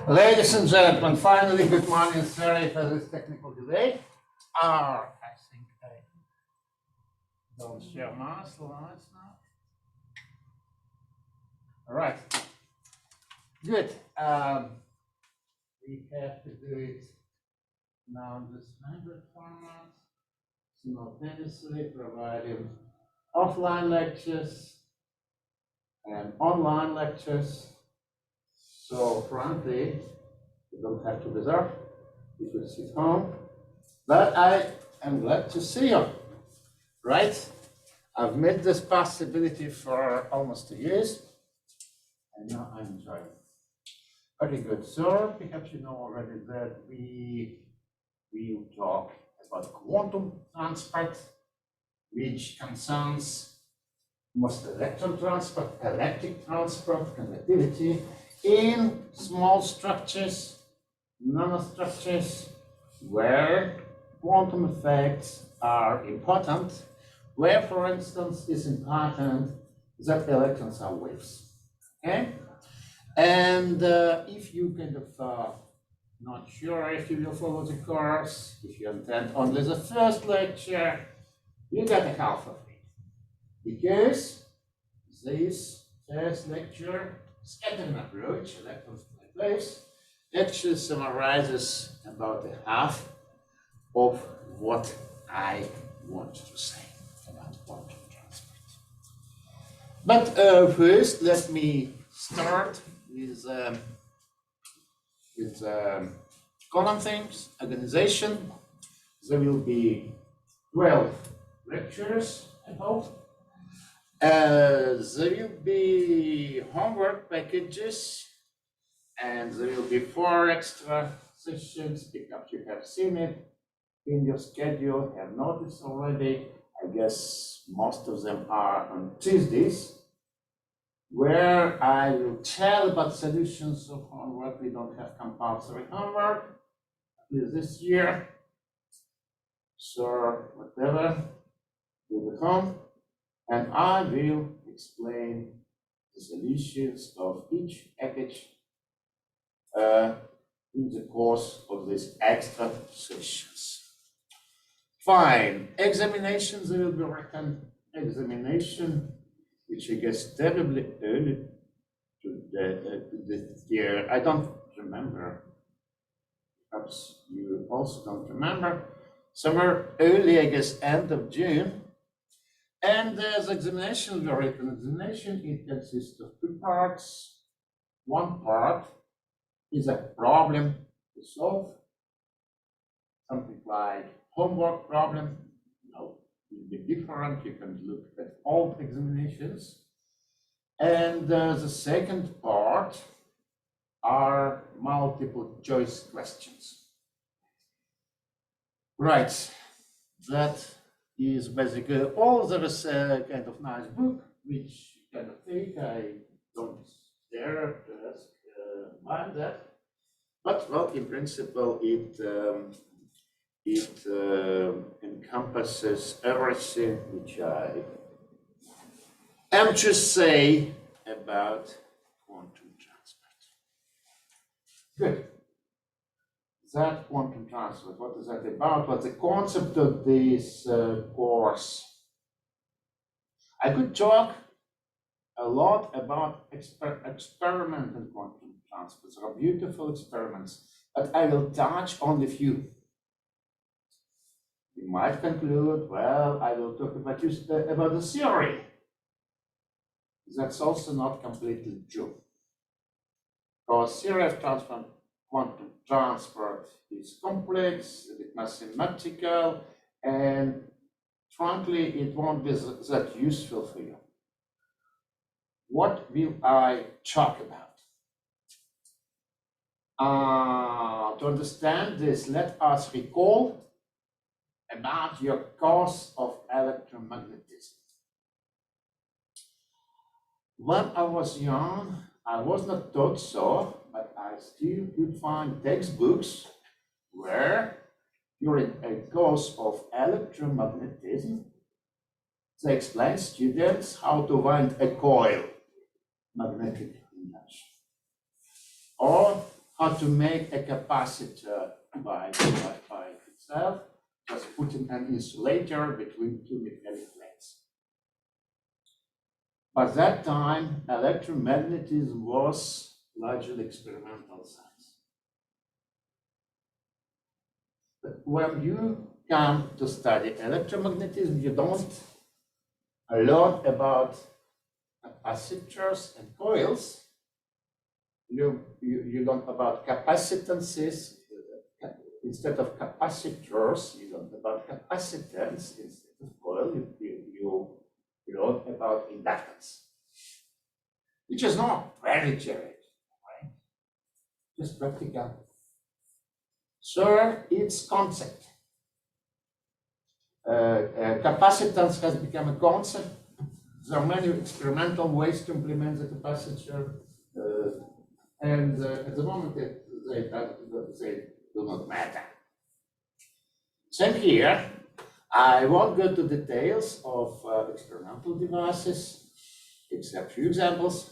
Ladies and gentlemen, finally, good morning. Sorry for this technical delay. I think I don't share my slides now. All right. Good. We have to do it now in this hybrid format, simultaneously providing offline lectures and online lectures. So frankly, you don't have to be there. You could sit home. But I am glad to see you, right? I've made this possibility for almost 2 years, and now I'm enjoying it. Very good. So perhaps you know already that we will talk about quantum transport, which concerns most electron transport, electric transport, conductivity in small structures, nanostructures, where quantum effects are important, where, for instance, it's important that electrons are waves. Okay? And if you kind of not sure if you will follow the course, if you attend only the first lecture, you get a half of it. Because this first lecture, scattering approach, electrons like waves, actually summarizes about a half of what I want to say about quantum transport. But first, let me start with common things, organization. There will be 12 lectures, I hope. There will be homework packages, and there will be 4 extra sessions, because you have seen it in your schedule, have noticed already. I guess most of them are on Tuesdays, where I will tell about solutions of homework. We don't have compulsory homework, at least this year. So whatever, we will come, and I will explain the solutions of each package in the course of these extra sessions. Fine. Examinations, there will be written examination, which I guess terribly early to this year. I don't remember. Perhaps you also don't remember. Somewhere early, I guess, end of June. And the examination, the written examination, it consists of 2 parts. One part is a problem to solve, something like homework problem. No, it will be different. You can look at all examinations. And the second part are multiple choice questions. Right, that is basically all. There is a kind of nice book, which you kind of take. I don't dare to ask mind that. But, well, in principle, it encompasses everything which I am to say about quantum transport. Good. That quantum transport, what is that about? What's the concept of this course? I could talk a lot about experiment in quantum transport. There are beautiful experiments, but I will touch only a few. You might conclude, well, I will talk about the theory. That's also not completely true. Because theory of quantum transport is complex, a bit mathematical, and frankly, it won't be that useful for you. What will I talk about? To understand this, let us recall about your course of electromagnetism. When I was young, I was not taught so, but I still could find textbooks where, during a course of electromagnetism, they explain students how to wind a coil, magnetic or how to make a capacitor by itself, just putting an insulator between two metallic plates. By that time, electromagnetism was largely experimental science. But when you come to study electromagnetism, you don't learn about capacitors and coils. You learn about capacitances. Instead of capacitors, you learn about capacitance. Instead of coil, you learn about inductance, which is not very theoretical, right? Just practical. So it's concept. Capacitance has become a concept. There are many experimental ways to implement the capacitor, and at the moment they do not matter. Same here. I won't go to details of experimental devices, except a few examples.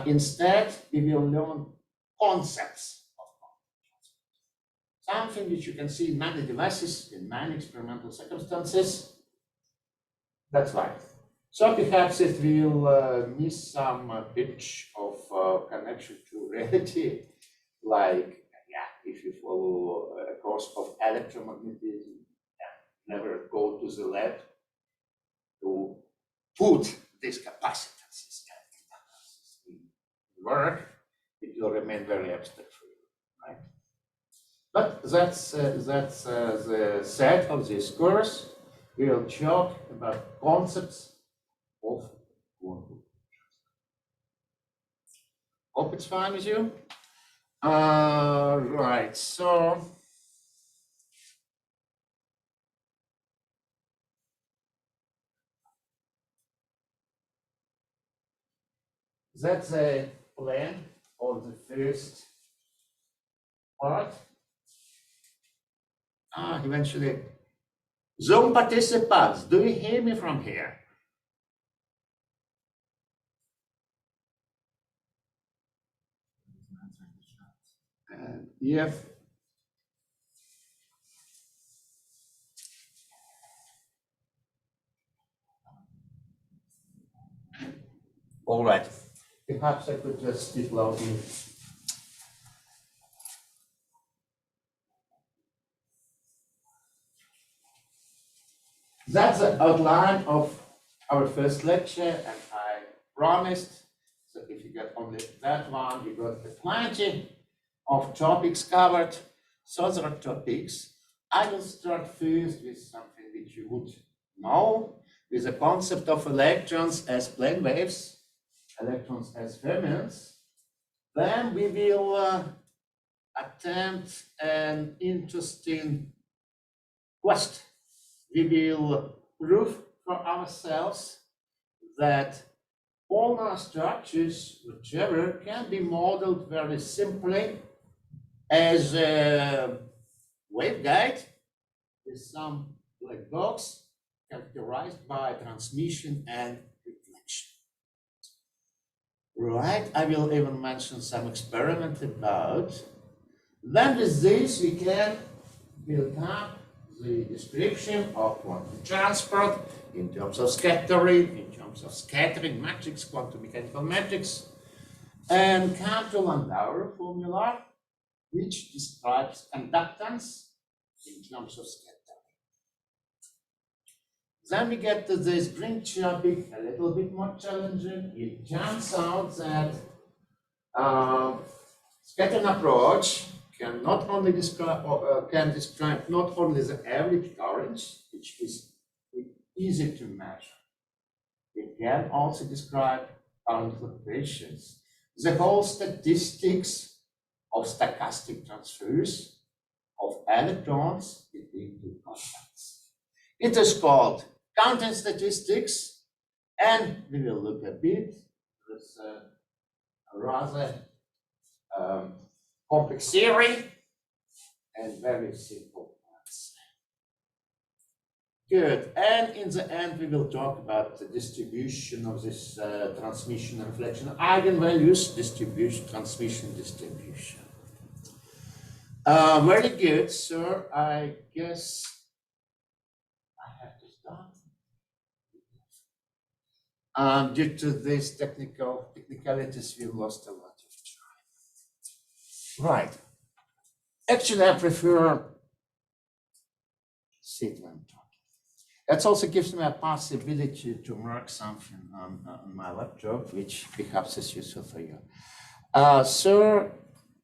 Instead, we will learn concepts of something which you can see in many devices, in many experimental circumstances. That's right. So perhaps it will miss some bit of connection to reality, like, if you follow a course of electromagnetism, never go to the lab to put these capacitances in work, it will remain very abstract for you, right? But that's the set of this course. We will talk about concepts of quantum. Hope it's fine with you. Right, so that's a plan of the first part. Eventually, Zoom participants, do you hear me from here? Yes. All right. Perhaps I could just speak loudly. That's the outline of our first lecture, and I promised, so if you get only that one, you got plenty of topics covered. So there are topics. I will start first with something which you would know, with the concept of electrons as plane waves, electrons as fermions. Then we will attempt an interesting quest. We will prove for ourselves that all our structures, whichever, can be modeled very simply as a waveguide with some black box characterized by transmission and reflection. Right, I will even mention some experiment about. Then with this we can build up the description of quantum transport in terms of scattering, matrix, quantum mechanical matrix, and come to Landauer formula, which describes conductance in terms of scattering. Then we get to this green topic, a little bit more challenging. It turns out that scattering approach can not only describe not only the average current, which is easy to measure. It can also describe current fluctuations, the whole statistics of stochastic transfers of electrons between two contacts. It is called counting statistics, and we will look a bit this rather complex theory and very simple ones. Good. And in the end, we will talk about the distribution of this transmission and reflection eigenvalues, distribution, transmission, distribution. Very good, sir. I guess I have to start. Due to these technicalities, we lost a lot of time. Right. Actually, I prefer sit when I'm talking. That also gives me a possibility to mark something on my laptop, which perhaps is useful for you. Sir,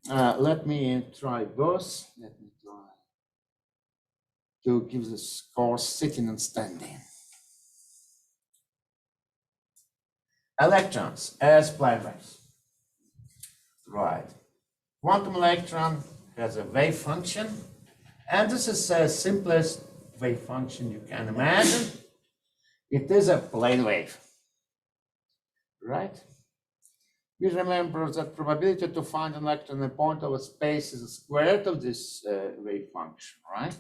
let me try both. Let me try to give the score sitting and standing. Electrons as plane waves. Right. Quantum electron has a wave function, and this is the simplest wave function you can imagine. It is a plane wave, right? We remember that probability to find an electron in a point of a space is the square root of this wave function, right?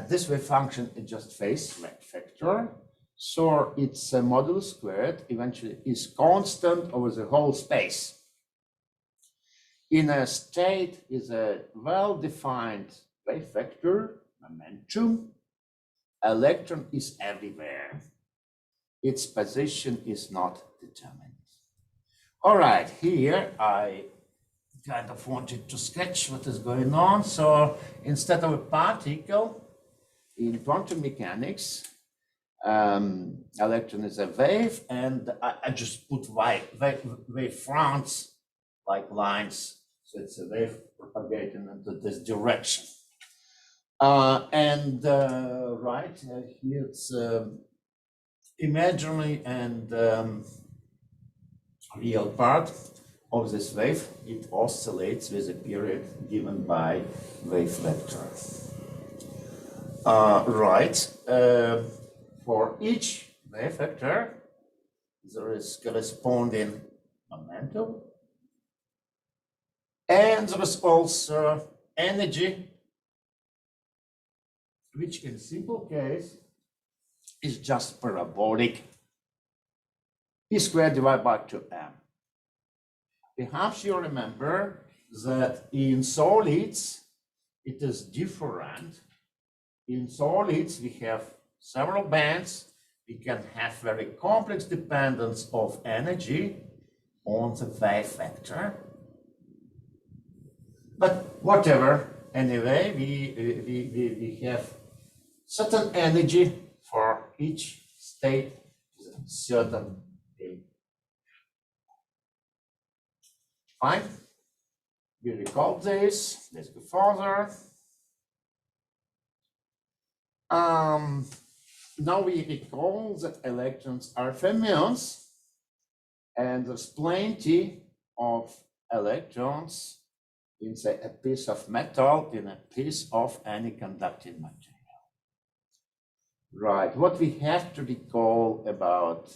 This wave function is just phase vector, so its modulus squared eventually is constant over the whole space. In a state is a well-defined wave vector, momentum. Electron is everywhere. Its position is not determined. All right, here I kind of wanted to sketch what is going on. So instead of a particle in quantum mechanics, electron is a wave, and I just put wave fronts like lines. So it's a wave propagating into this direction. Right here it's imaginary and real part of this wave. It oscillates with a period given by wave vector. For each wave vector, there is corresponding momentum, and there is also energy, which in simple case is just parabolic E squared divided by 2m. Perhaps you remember that in solids it is different. In solids we have several bands. We can have very complex dependence of energy on the wave vector. But whatever, anyway, we have certain energy for each state, certain thing. Fine. We recall this. Let's go further. Now we recall that electrons are fermions, and there's plenty of electrons in, say, a piece of metal, in a piece of any conducting material. Right, what we have to recall about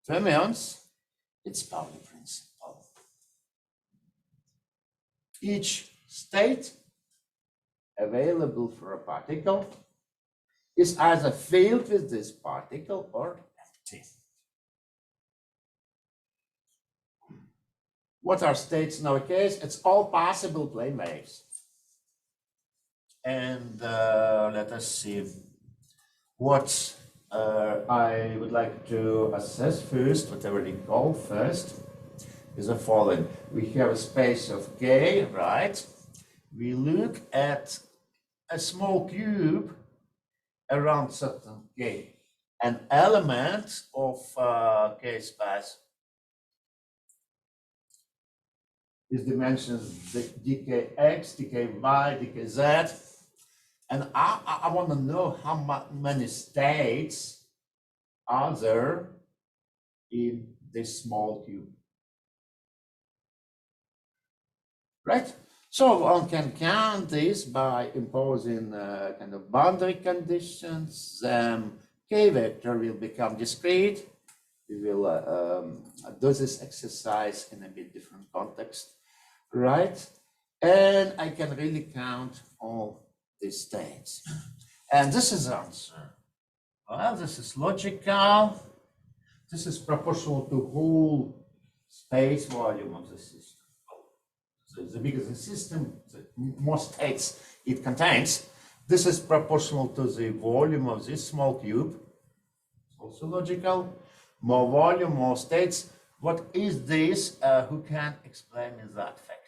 fermions, it's Pauli principle. Each state available for a particle is either filled with this particle or empty. What are states in our case? It's all possible plane waves. And let us see what I would like to assess first, what I will recall first, is the following. We have a space of K, right? We look at a small cube around certain K, an element of K space is dimensions dkx, dky, dkz, and I want to know how many states are there in this small cube, right? So one can count this by imposing kind of boundary conditions. K vector will become discrete. We will do this exercise in a bit different context, right? And I can really count all these states. And this is the answer. Well, this is logical. This is proportional to whole space volume of the system. So the bigger the system, the more states it contains. This is proportional to the volume of this small cube. Also logical. More volume, more states. What is this? Who can explain me that factor?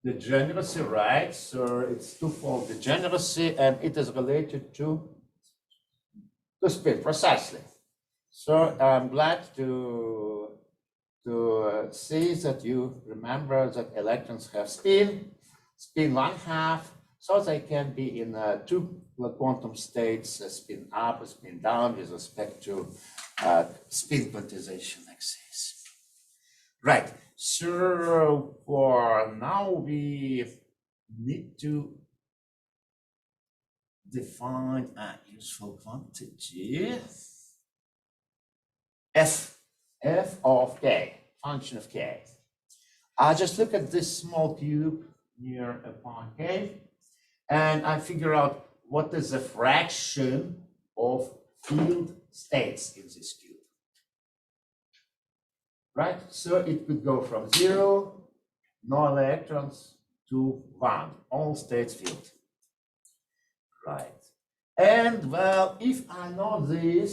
Degeneracy, right? So it's twofold degeneracy, and it is related to spin, precisely. So I'm glad to see that you remember that electrons have spin 1/2, so they can be in two quantum states, spin up, spin down, with respect to spin quantization axis. Right. So for now, we need to define a useful quantity, f of k, function of k. I just look at this small cube near upon k, and I figure out what is the fraction of field states in this cube. Right? So it could go from 0, no electrons, to 1, all states filled. Right. And well, if I know this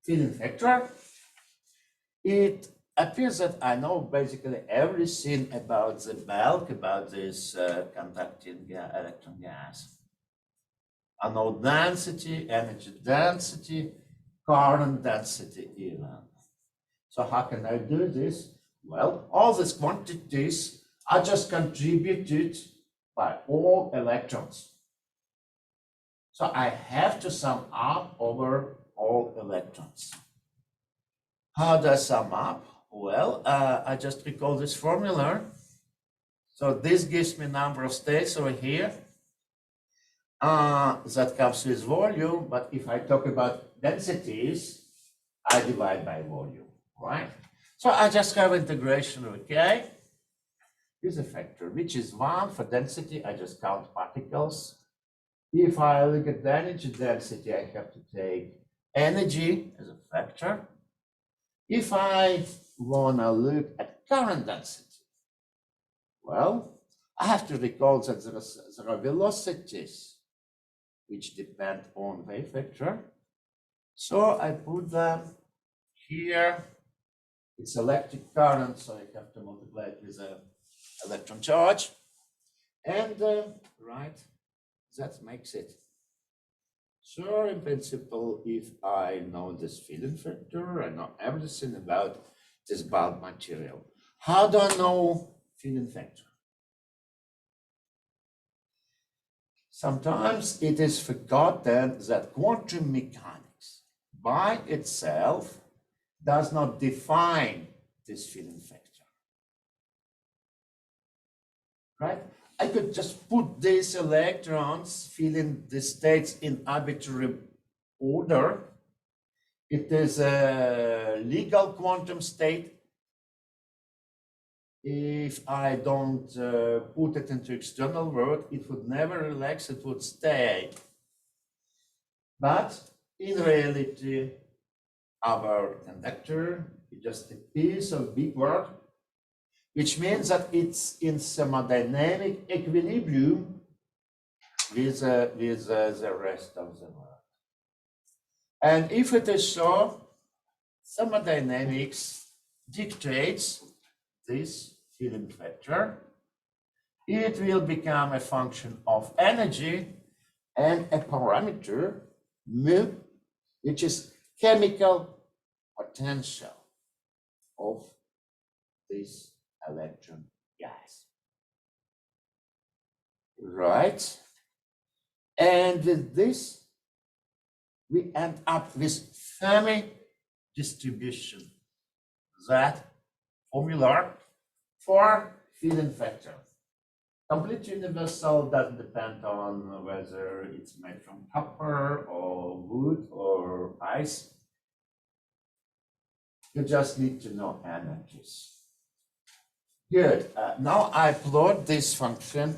filling factor, it appears that I know basically everything about the bulk, about this conducting electron gas. I know density, energy density, current density even. So how can I do this? Well, all these quantities are just contributed by all electrons. So I have to sum up over all electrons. How do I sum up? Well, I just recall this formula. So this gives me number of states over here. That comes with volume, but if I talk about densities, I divide by volume, right? So I just have integration of k with a factor, which is 1 for density. I just count particles. If I look at the energy density, I have to take energy as a factor. If I want to look at current density, well, I have to recall that there are velocities which depend on wave vector. So I put them here. It's electric current, so I have to multiply it with an electron charge. And right, that makes it. So in principle, if I know this filling factor, I know everything about this bulk material. How do I know filling factor? Sometimes it is forgotten that quantum mechanics by itself does not define this filling factor. Right? I could just put these electrons filling the states in arbitrary order. It is a legal quantum state. If I don't put it into external world, it would never relax, it would stay. But in reality, our conductor is just a piece of big work, which means that it's in thermodynamic equilibrium with the rest of the world. And if it is so, thermodynamics dictates this filling factor. It will become a function of energy and a parameter, mu, which is chemical potential of this electron gas. Right? And with this, we end up with Fermi distribution, that formula for filling factor. Complete universal doesn't depend on whether it's made from copper or wood or ice. You just need to know energies. Good. Now I plot this function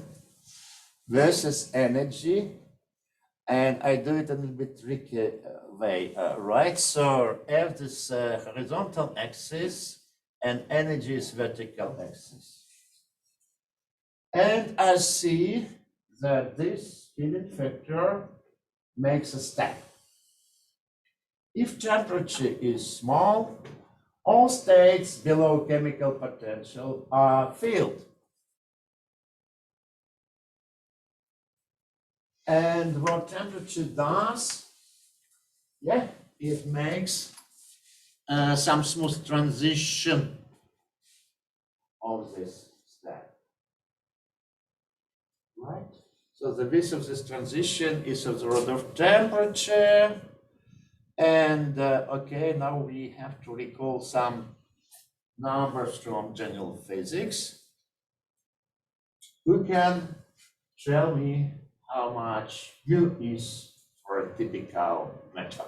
versus energy, and I do it in a little bit tricky way, right? So I have this horizontal axis, and energy is vertical axis. And I see that this hidden factor makes a step. If temperature is small, all states below chemical potential are filled. And what temperature does, yeah, it makes some smooth transition of this step, right? So the width of this transition is of the order of temperature. And okay, now we have to recall some numbers from general physics. Who can tell me how much U is for a typical metal?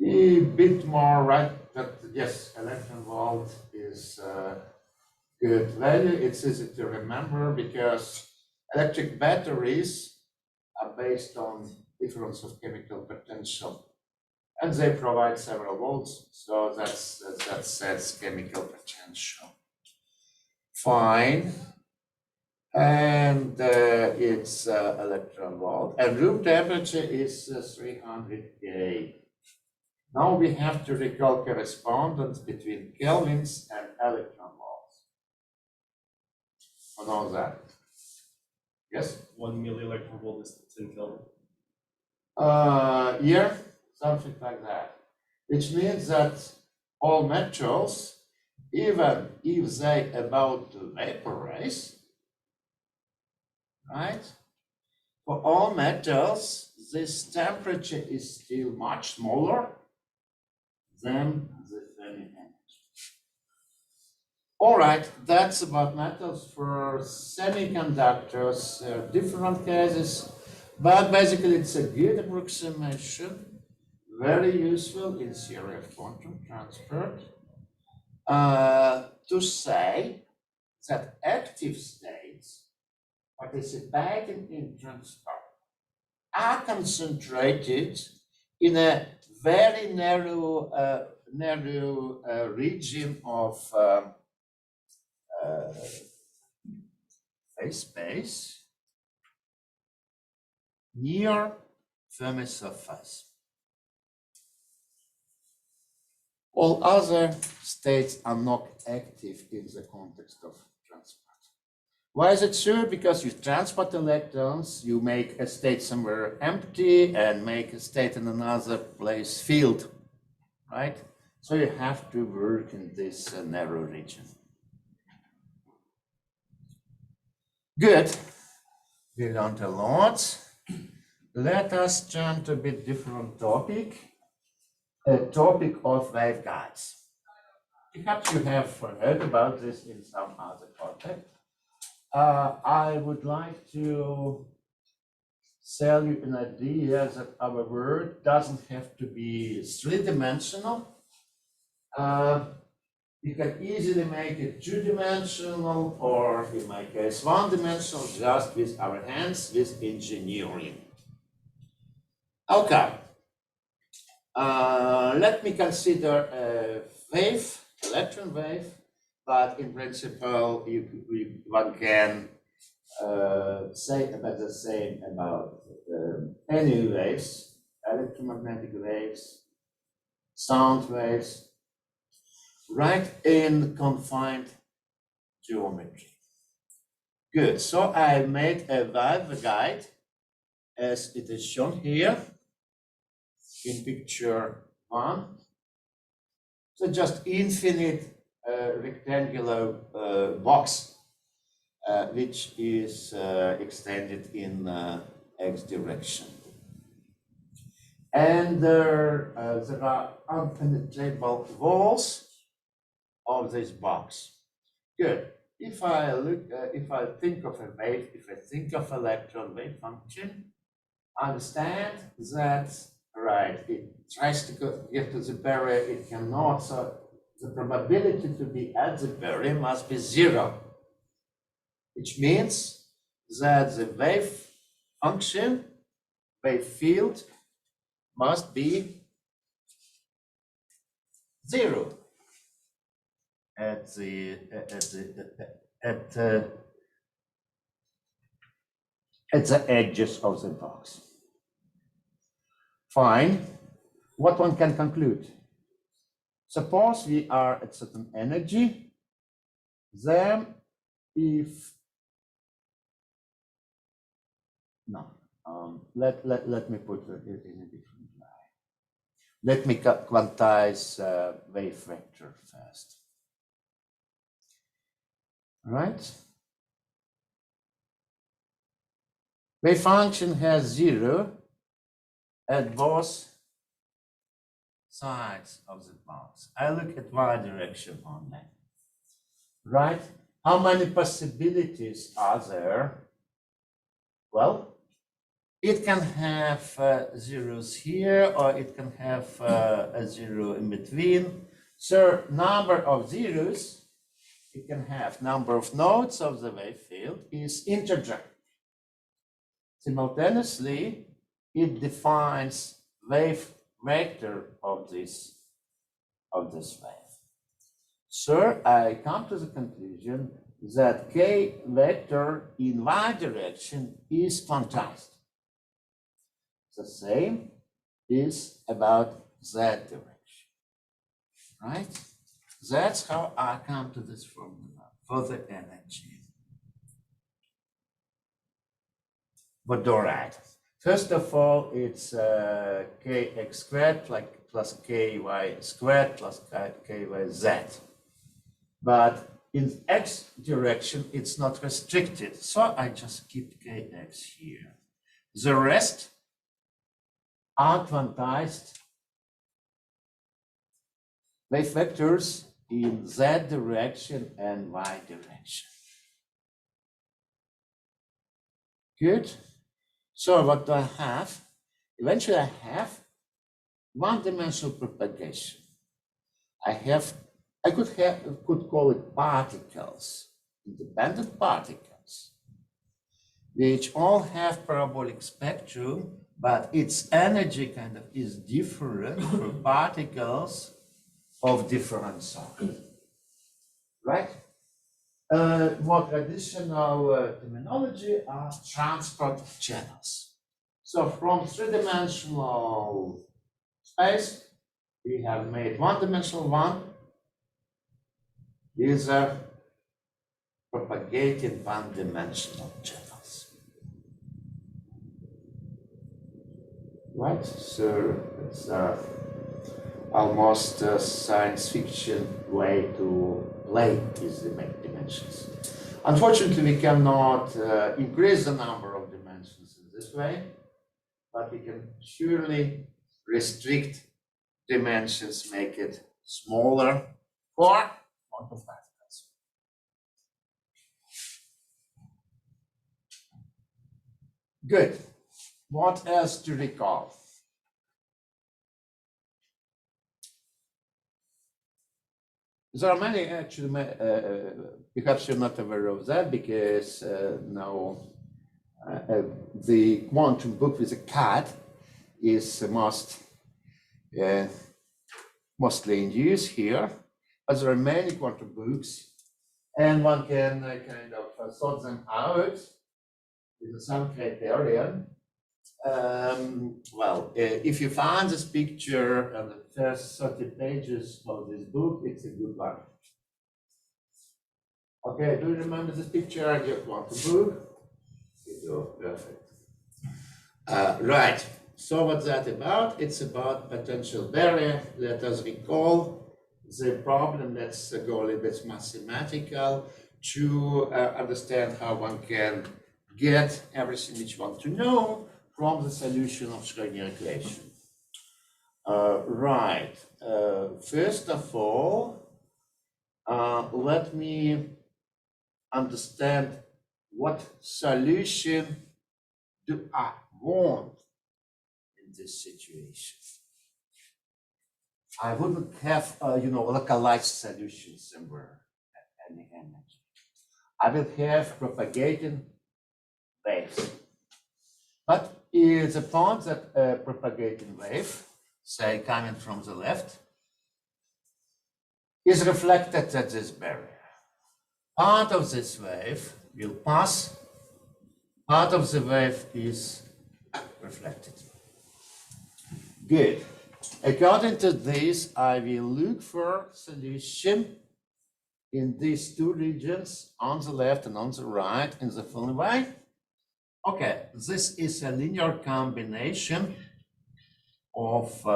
A bit more, right? But yes, electron volt is a good value. It's easy to remember because electric batteries are based on difference of chemical potential, and they provide several volts. So that sets chemical potential. Fine. And it's electron volt, and room temperature is 300 K. Now we have to recall correspondence between kelvins and electron volts. On all that. Yes? 1 millielectron volt is 10 Kelvin. Yeah, something like that. Which means that all metals, even if they about to vaporize, right? For all metals, this temperature is still much smaller than the Fermi energy. All right, that's about metals. For semiconductors, different cases, but basically it's a good approximation, very useful in theory of quantum transport, to say that active states participating in transport are concentrated in a very narrow region of phase space near Fermi surface. All other states are not active in the context of transport. Why is it true? Because you transport electrons, you make a state somewhere empty and make a state in another place filled, right? So you have to work in this narrow region. Good. We learned a lot. Let us jump to a bit different topic, a topic of waveguides. Perhaps you have heard about this in some other context. I would like to sell you an idea that our world doesn't have to be three-dimensional. You can easily make it two-dimensional, or in my case, one-dimensional, just with our hands, with engineering. Okay. Let me consider a wave, electron wave, but in principle, one can say about the same about any waves, electromagnetic waves, sound waves, right in confined geometry. Good, so I made a waveguide as it is shown here in picture 1. So just infinite rectangular box which is extended in x direction. And there are unpenetrable walls of this box. Good. If I look, if I think of a wave, if I think of electron wave function, understand that right, it tries to get to the barrier, it cannot, so the probability to be at the barrier must be 0, which means that the wave function, wave field, must be 0 at the edges of the box. Fine. What one can conclude? Suppose we are at certain energy, then if no, let me put it in a different way. Let me quantize wave vector first. Right? Wave function has 0 at both sides of the box. I look at y direction only. Right? How many possibilities are there? Well, it can have zeros here, or it can have a 0 in between. So number of zeros, it can have number of nodes of the wave field is integer. Simultaneously, it defines wave vector of this wave. So I come to the conclusion that k vector in y direction is quantized. The same is about z direction, right? That's how I come to this formula for the energy. But all right. First of all, it's kx squared plus ky squared plus kyz. But in x direction, it's not restricted. So I just keep kx here. The rest are quantized wave vectors in z direction and y direction. Good. So what do I have? Eventually I have one-dimensional propagation. I could call it particles, independent particles, which all have parabolic spectrum, but its energy kind of is different for particles of different size, right? More traditional terminology are transport channels. So from three-dimensional space, we have made one-dimensional one. These are propagated one-dimensional channels. Right? So it's almost a science fiction way to play with the dimensions. Unfortunately, we cannot increase the number of dimensions in this way, but we can surely restrict dimensions, make it smaller for quantum particles. Good. What else to recall? There are many, actually, perhaps you're not aware of that because now the quantum book with a cat is mostly in use here, but there are many quantum books, and one can kind of sort them out with some criterion. Well, if you find this picture on the first 30 pages of this book, it's a good one. Okay, do you remember this picture in your quantum book? You do, perfect. Right, so what's that about? It's about potential barrier. Let us recall the problem. Let's go a little bit mathematical to understand how one can get everything which you want to know from the solution of Schrödinger equation. Right. First of all, let me understand what solution do I want in in this situation. I wouldn't have, localized solutions somewhere at any energy. I will have propagating waves. But it's a point that a propagating wave, say coming from the left, is reflected at this barrier. Part of this wave will pass, part of the wave is reflected. Good. According to this, I will look for solution in these two regions, on the left and on the right, in the following way. Okay, this is a linear combination of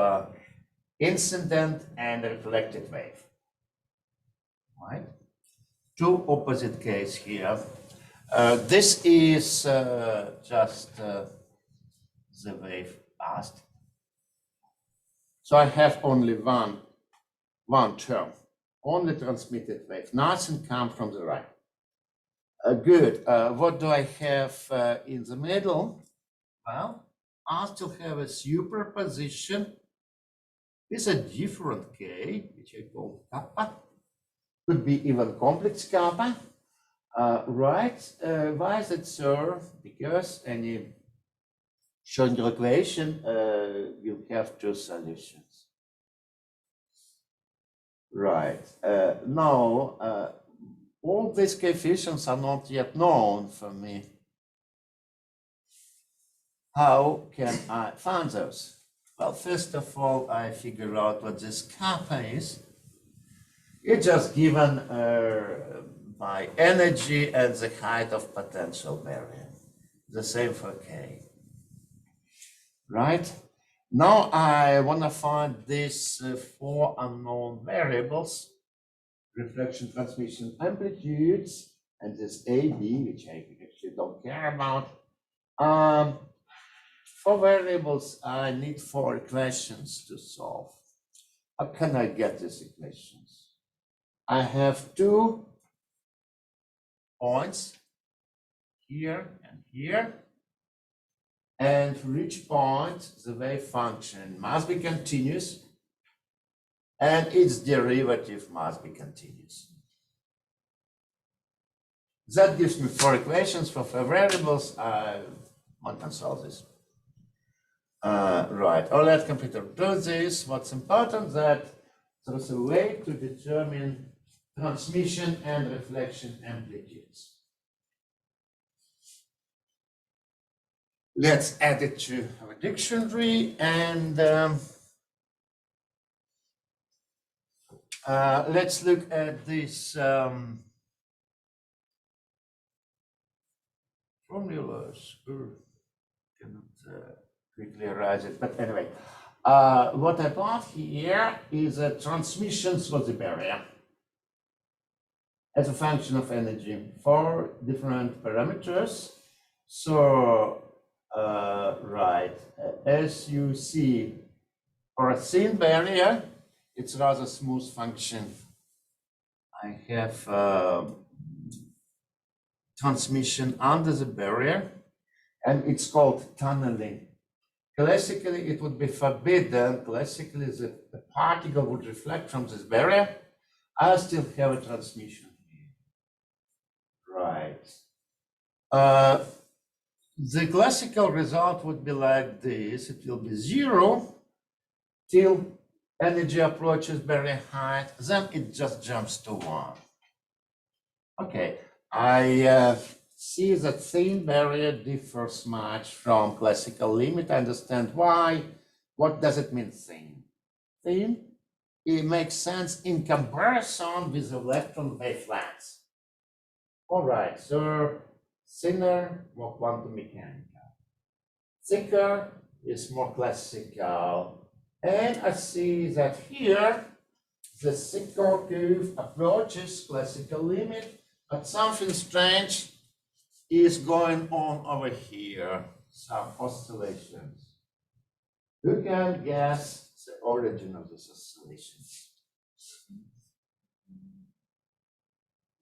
incident and reflected wave. Right? Two opposite cases here. This is just the wave passed. So I have only one term, only transmitted wave. Nothing comes from the right. Good. What do I have in the middle? Well, I still have a superposition with a different K, which I call kappa. Could be even complex kappa. Right? Why is it so? Because any Schrödinger equation will have two solutions. Right. Now, all these coefficients are not yet known for me. How can I find those? Well, first of all, I figure out what this kappa is. It's just given by energy and the height of potential barrier. The same for K. Right? Now I want to find these four unknown variables, reflection, transmission, amplitudes, and this AB, which I actually don't care about. For variables, I need four equations to solve. How can I get these equations? I have 2 points here and here. And for each point, the wave function must be continuous, and its derivative must be continuous. That gives me 4 equations for 4 variables. One can solve this. Right, I'll let computer do this. What's important that there's a way to determine transmission and reflection amplitudes. Let's add it to our dictionary and let's look at this formulas. Cannot quickly write it, but anyway, what I got here is a transmission through the barrier as a function of energy, 4 different parameters. So, right, as you see, for a thin barrier, it's rather smooth function. I have transmission under the barrier, and it's called tunneling. Classically, it would be forbidden. Classically, the particle would reflect from this barrier. I still have a transmission here. Right. The classical result would be like this. It will be 0 till energy approaches barrier height. Then it just jumps to 1. Okay. I see that thin barrier differs much from classical limit. I understand why. What does it mean, thin? Thin, it makes sense in comparison with electron wavelengths. All right, so thinner, more quantum mechanical. Thicker is more classical. And I see that here, the thicker curve approaches classical limit, but something strange is going on over here, some oscillations. Who can guess the origin of these oscillations?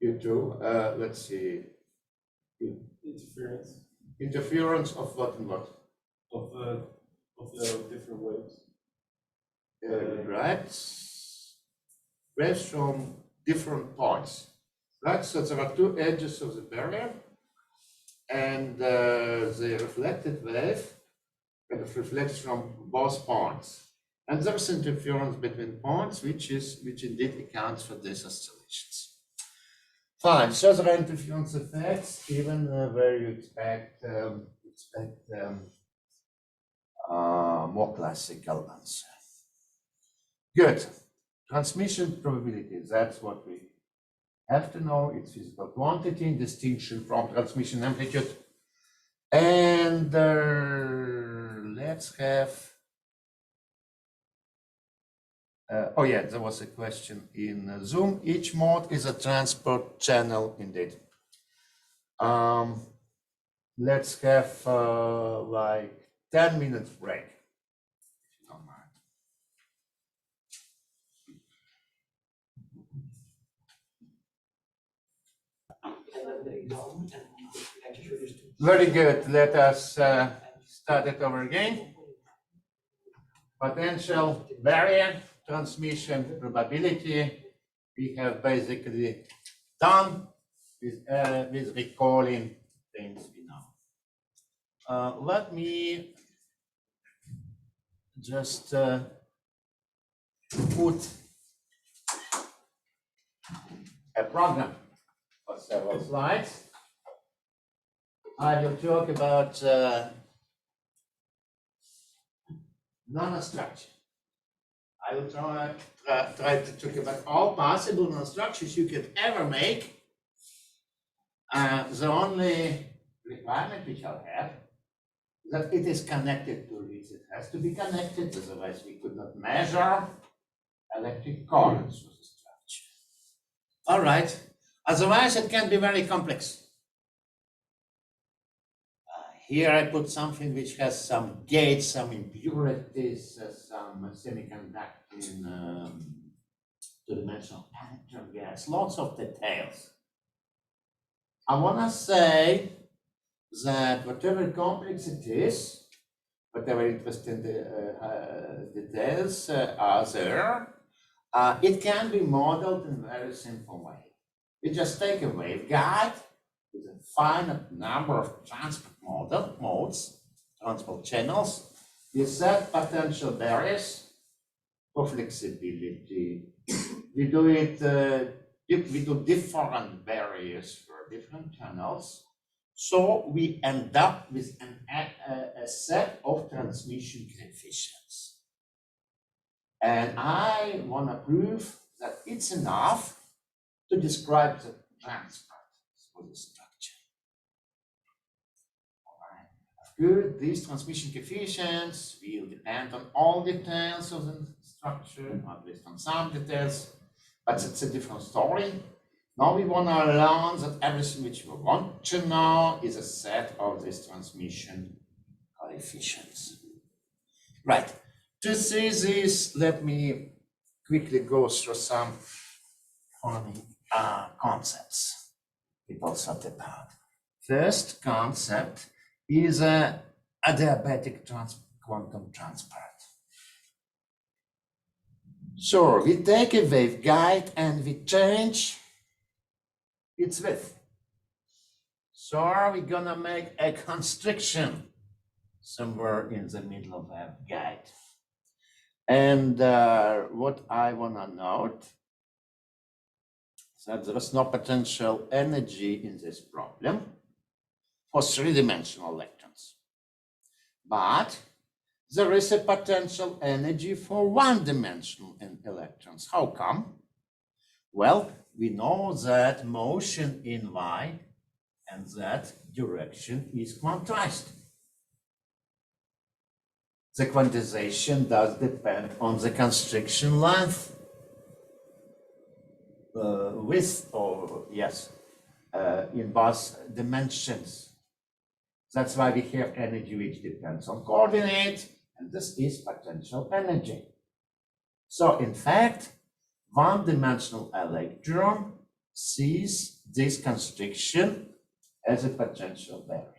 You too. Let's see. Interference Interference of what and what? of different waves. Right? Waves from different points. Right? So there are two edges of the barrier, and the reflected wave kind of reflects from both points. And there's interference between points, which indeed accounts for these oscillations. Fine. So there are interference effects, even where you expect more classical answer. Good. Transmission probability, that's what we have to know. It's physical quantity in distinction from transmission amplitude. And let's have, oh yeah, there was a question in Zoom. Each mode is a transport channel indeed. Let's have like 10 minutes break. Very good. Let us start it over again. Potential barrier, transmission probability. We have basically done with recalling things we know. Let me just put a program for several slides. I will talk about nanostructure. I will try to talk about all possible nanostructures you could ever make. The only requirement which I'll have is that it is connected to this. It has to be connected, otherwise we could not measure electric currents with the structure. All right. Otherwise, it can be very complex. Here I put something which has some gates, some impurities, some semiconducting two-dimensional electron gas, lots of details. I want to say that whatever complex it is, whatever interesting details are there, it can be modeled in a very simple way. You just take a waveguide with a finite number of transport modes, transport channels. You set potential barriers for flexibility. We do it. We do different barriers for different channels, so we end up with a set of transmission coefficients. And I want to prove that it's enough to describe the transport for the structure. Good, these transmission coefficients will depend on all details of the structure, at least on some details, but it's a different story. Now we want to learn that everything which we want to know is a set of these transmission coefficients. Right, to see this, let me quickly go through some funny concepts people thought about. First concept is a adiabatic quantum transport. So we take a waveguide and we change its width. So we're gonna make a constriction somewhere in the middle of the waveguide. And what I wanna note is that there is no potential energy in this problem for three-dimensional electrons. But there is a potential energy for one-dimensional electrons. How come? Well, we know that motion in y and that direction is quantized. The quantization does depend on the constriction length, width, or yes, in both dimensions. That's why we have energy which depends on coordinate, and this is potential energy. So in fact, one-dimensional electron sees this constriction as a potential barrier.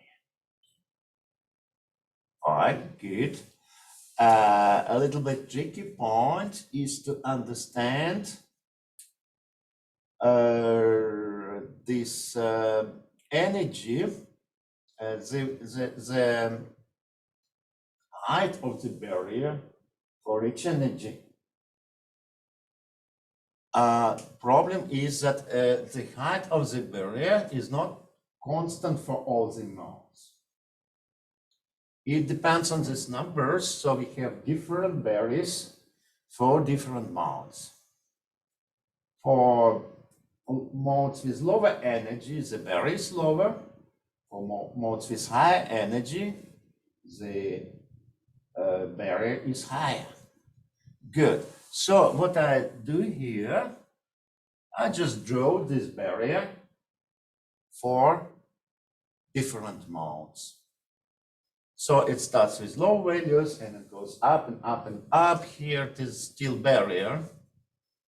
All right, good. A little bit tricky point is to understand this energy, the height of the barrier for each energy. Problem is that the height of the barrier is not constant for all the modes. It depends on these numbers, so we have different barriers for different modes. For modes with lower energy, the barrier is lower. For modes with higher energy, the barrier is higher. Good. So what I do here, I just draw this barrier for different modes. So it starts with low values and it goes up and up and up. Here it is still barrier.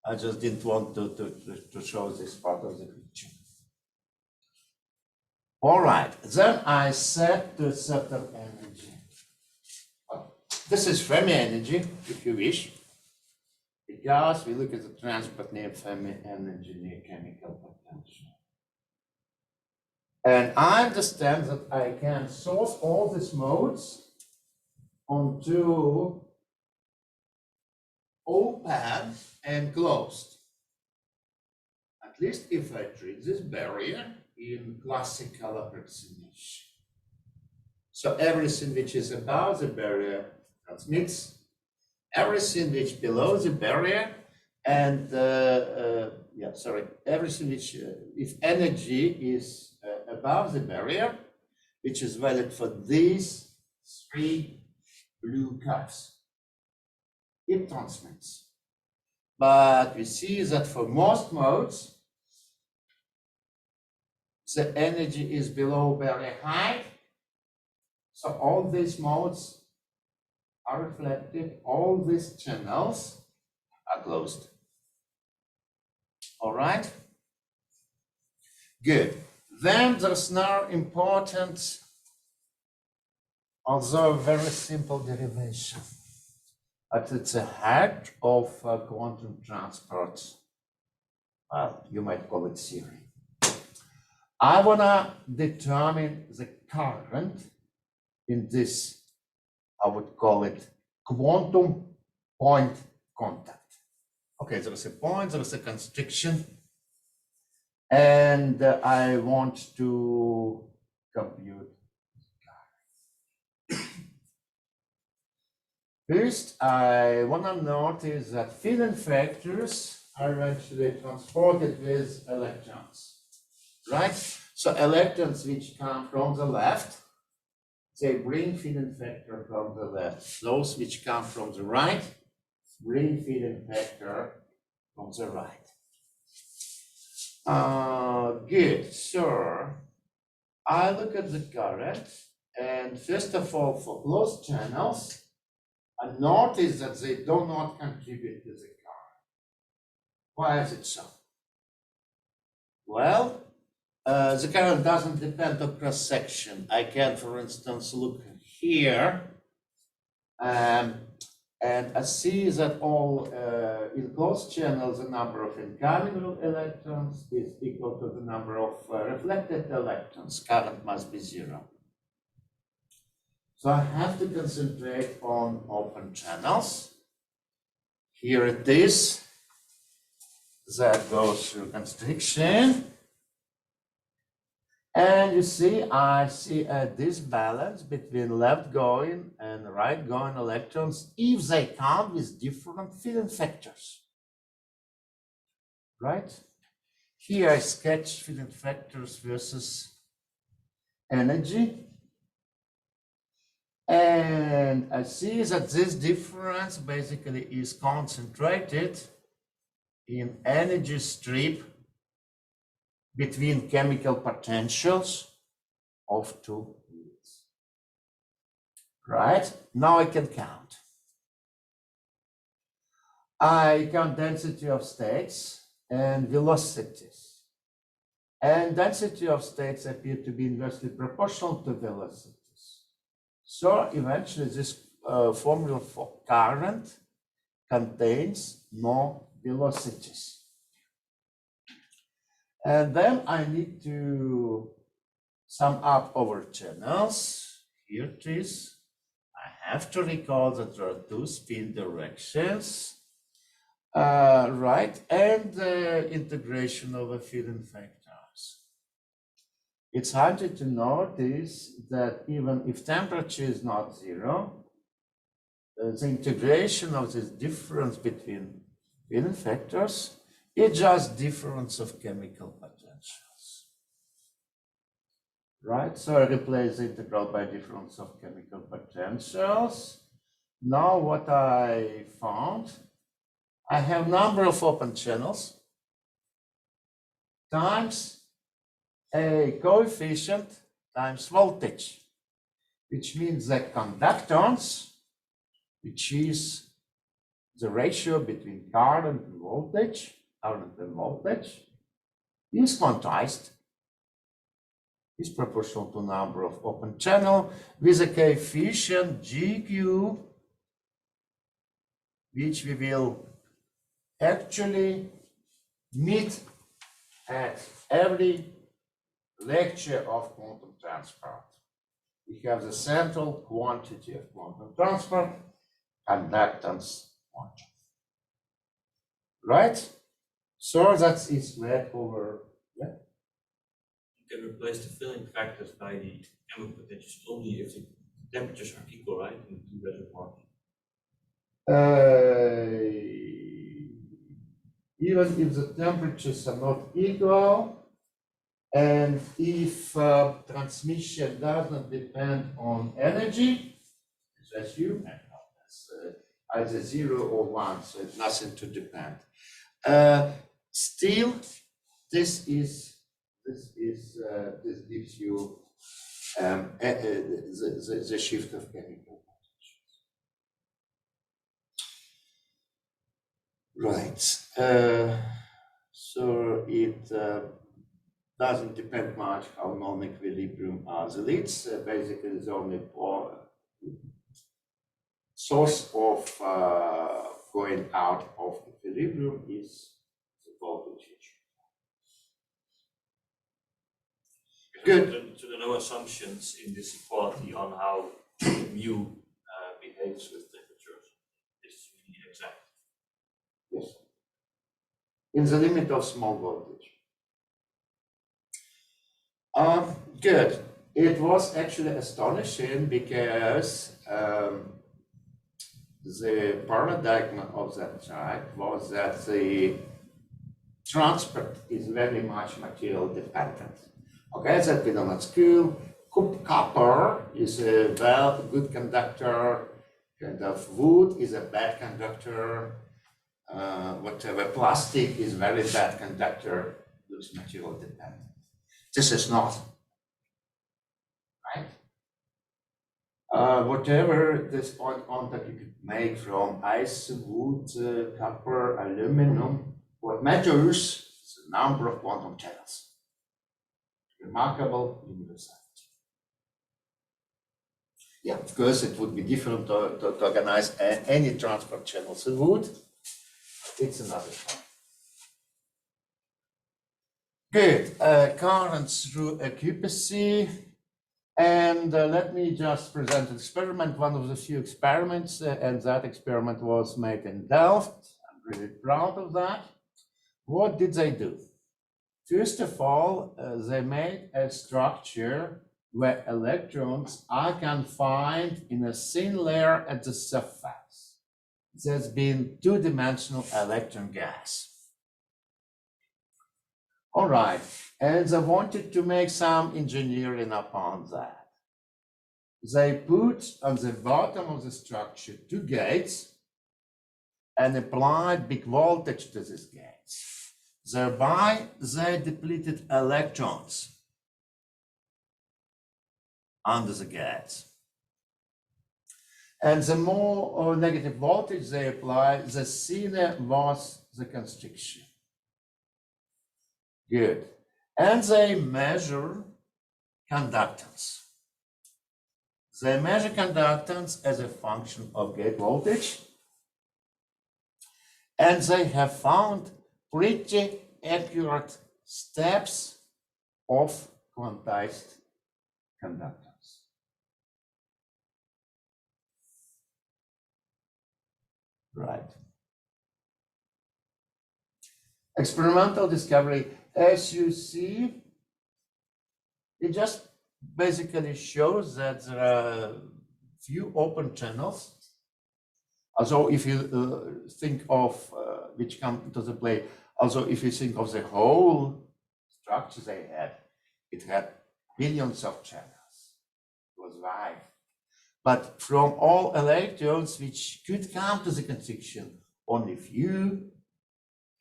I just didn't want to show this part of the picture. All right, then I set to a certain energy. This is Fermi energy, if you wish. Because we look at the transport near Fermi energy near chemical potential. And I understand that I can solve all these modes onto open and closed. At least if I treat this barrier in classical approximation. So everything which is above the barrier transmits, everything which below the barrier, and everything which, if energy is above the barrier, which is valid for these three blue cups, it transmits. But we see that for most modes, the energy is below barrier height. So all these modes are reflected, all these channels are closed. All right? Good. Then there's now important, although very simple derivation. But it's a head of quantum transport. Well, you might call it theory. I want to determine the current in this, I would call it quantum point contact. Okay, there is a point, there is a constriction, and I want to compute. First, I want to notice that field factors are actually transported with electrons, right? So electrons which come from the left, they bring field factor from the left. Those which come from the right, bring field factor from the right. Good, so I look at the current, and first of all, for closed channels, I notice that they do not contribute to the current. Why is it so? Well, the current doesn't depend on cross-section. I can, for instance, look here, and I see that all in closed channels, the number of incoming electrons is equal to the number of reflected electrons. Current must be 0. So I have to concentrate on open channels. Here it is. That goes through constriction. And you see, I see a disbalance between left going and right going electrons if they come with different field factors. Right? Here I sketch field factors versus energy. And I see that this difference basically is concentrated in energy strip between chemical potentials of two units. Right? Now I can count. I count density of states and velocities. And density of states appear to be inversely proportional to velocities. So eventually this formula for current contains no velocities. And then I need to sum up our channels. Here it is. I have to recall that there are two spin directions, right? And the integration of the filling factors. It's hard to notice that even if temperature is not zero, the integration of this difference between filling factors is just difference of chemical potentials. Right, so I replace the integral by difference of chemical potentials. Now what I found, I have number of open channels times a coefficient times voltage, which means that conductance, which is the ratio between current and voltage, is quantized, is proportional to number of open channel with a coefficient GQ, which we will actually meet at every lecture of quantum transport. We have the central quantity of quantum transport, conductance quantum. Right? So that is squared over. Yeah. You can replace the filling factors by the chemical potentials only if the temperatures are equal, right? In the two reservoirs. Even if the temperatures are not equal, and if transmission does not depend on energy, it's assumed either 0 or 1, so it's nothing to depend. Still, this gives you the shift of chemical potentials. Right. So it doesn't depend much how non-equilibrium are the leads. Basically, the only source of going out of equilibrium is the voltage. Good. So there are no assumptions in this equality on how mu behaves with temperatures. It's really exact. Yes. In the limit of small voltage. Good. It was actually astonishing because the paradigm of that type was that the transport is very much material dependent. Okay, that we know at school. Copper is a good conductor, kind of wood is a bad conductor, whatever plastic is very bad conductor, looks material dependent. This is not, right? Whatever this point on that you could make from ice, wood, copper, aluminum, what matters is the number of quantum channels. Remarkable universality. Yeah, of course, it would be different to organize any transport channels in wood. It's another point. Good. Currents through occupancy. And let me just present an experiment, one of the few experiments, and that experiment was made in Delft. I'm really proud of that. What did they do? First of all, they made a structure where electrons are confined in a thin layer at the surface. There's been two-dimensional electron gas. All right, and they wanted to make some engineering upon that. They put on the bottom of the structure two gates and applied big voltage to these gates. Thereby, they depleted electrons under the gates. And the more negative voltage they apply, the thinner was the constriction. Good. And they measure conductance. They measure conductance as a function of gate voltage, and they have found pretty accurate steps of quantized conductance. Right. Experimental discovery, as you see, it just basically shows that there are few open channels. Also, if you think of which come into the play, also if you think of the whole structure they had, it had billions of channels. It was wide. But from all electrons which could come to the constriction, only few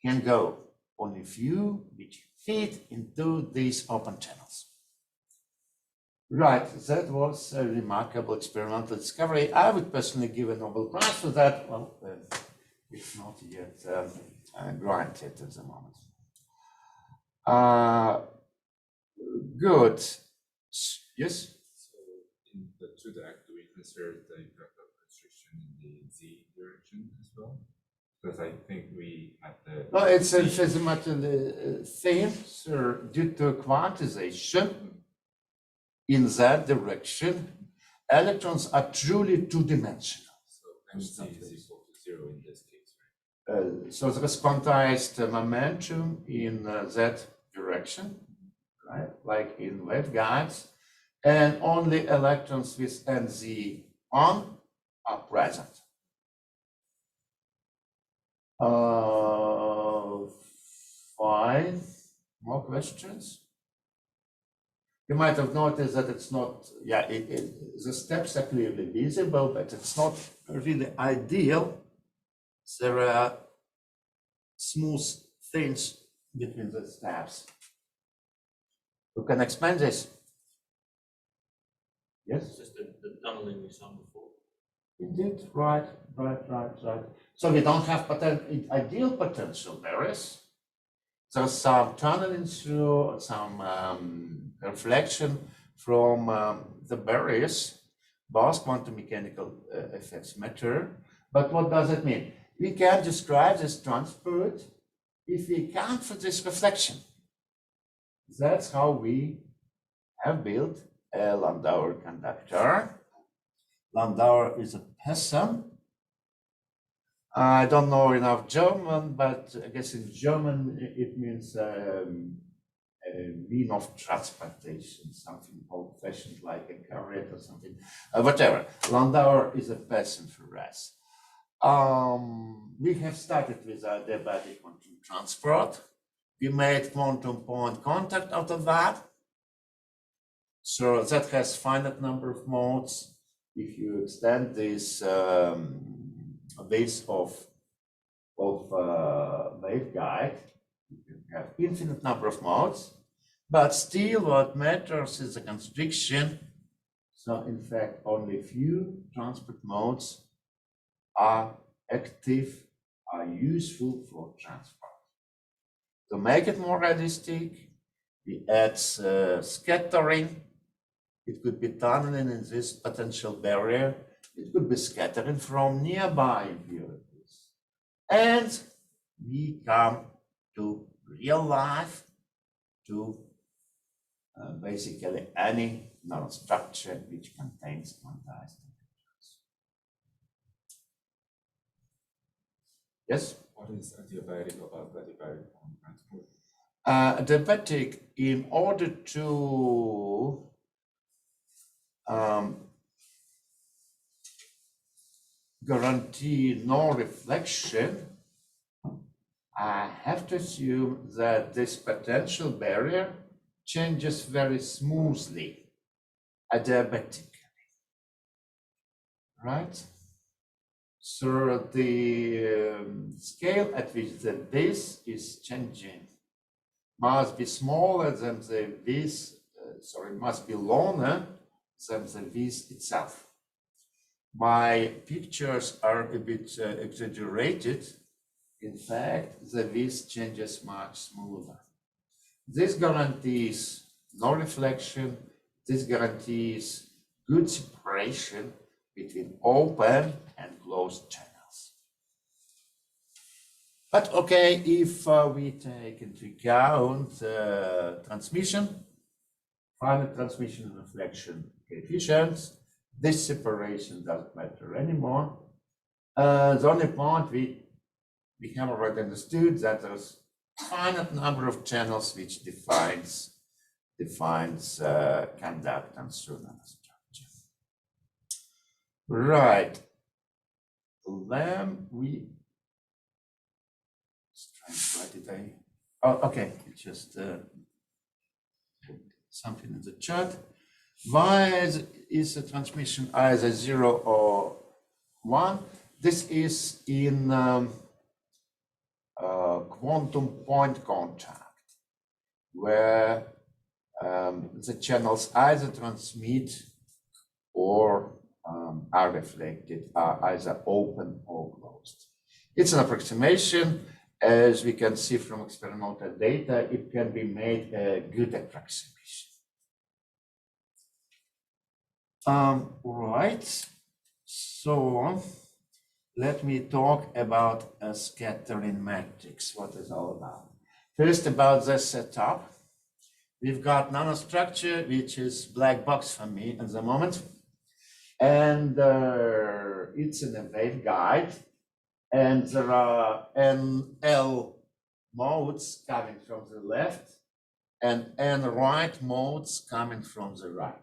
can go. Only few which fit into these open channels. Right, that was a remarkable experimental discovery. I would personally give a Nobel Prize for that. Well, it's not yet granted at the moment. Good. Yes? So in the act, do we consider the effect of constriction in the z direction as well? Because I think we had the... No, it's a matter of the thing, sir, due to quantization in that direction, electrons are truly two-dimensional. So mc is equal to 0 in this case, right? So there is quantized momentum in that direction, right? Like in waveguides, and only electrons with NZ on are present. 5 more questions. You might have noticed that it's not, the steps are clearly visible, but it's not really ideal. There are smooth things between the steps. You can explain this? Yes? It's just the tunneling we saw before. Indeed, right. So we don't have ideal potential barriers. There's some tunneling through, some reflection from the barriers. Both quantum mechanical effects matter. But what does it mean? We can describe this transport if we account for this reflection. That's how we have built a Landauer conductor. Landauer is a person. I don't know enough German, but I guess in German it means a mean of transportation, something old-fashioned like a carrot or something, whatever. Landauer is a person for us. We have started with adiabatic quantum transport. We made quantum point contact out of that. So that has finite number of modes. If you extend this base of waveguide, you can have infinite number of modes, but still what matters is the constriction. So in fact, only few transport modes are active, are useful for transport. To make it more realistic, we add scattering. It could be tunneling in this potential barrier. It could be scattering from nearby impurities. And we come to real life, to basically any nanostructure which contains quantized integrals. Yes? What is adiabatic about adiabatic quantum transport? Adiabatic, in order to guarantee no reflection, I have to assume that this potential barrier changes very smoothly adiabatically, right? So the scale at which the this is changing must be smaller than the this, must be longer than the this itself. My pictures are a bit exaggerated. In fact, the this changes much smoother. This guarantees no reflection. This guarantees good suppression separation between open and closed channels. But okay, if we take into account transmission, finite transmission and reflection coefficients, this separation doesn't matter anymore. The only point we have already understood that there's finite number of channels which defines conductance through nanostructure. Right. Then we oh, okay, just something in the chart. Why is the transmission either 0 or 1? This is in quantum point contact, where the channels either transmit or are reflected, are either open or closed. It's an approximation. As we can see from experimental data, it can be made a good approximation. Right, so let me talk about a scattering matrix, what it's all about. First, about the setup. We've got nanostructure, which is black box for me at the moment. And it's in a waveguide. And there are NL modes coming from the left and N right modes coming from the right.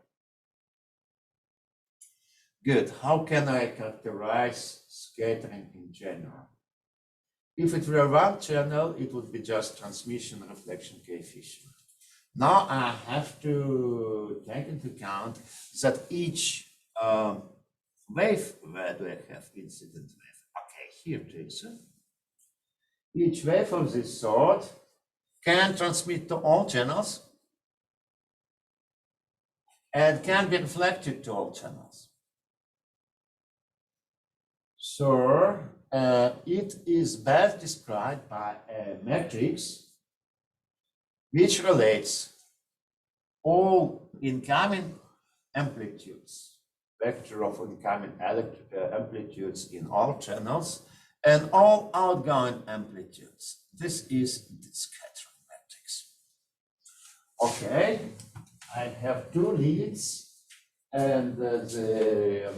Good. How can I characterize scattering in general? If it were one channel, it would be just transmission reflection coefficient. Now I have to take into account that each wave, where do I have incident wave? Okay, here it is. Each wave of this sort can transmit to all channels and can be reflected to all channels. So it is best described by a matrix which relates all incoming amplitudes, vector of incoming amplitudes in all channels, and all outgoing amplitudes. This is the scattering matrix. Okay, I have two leads, and the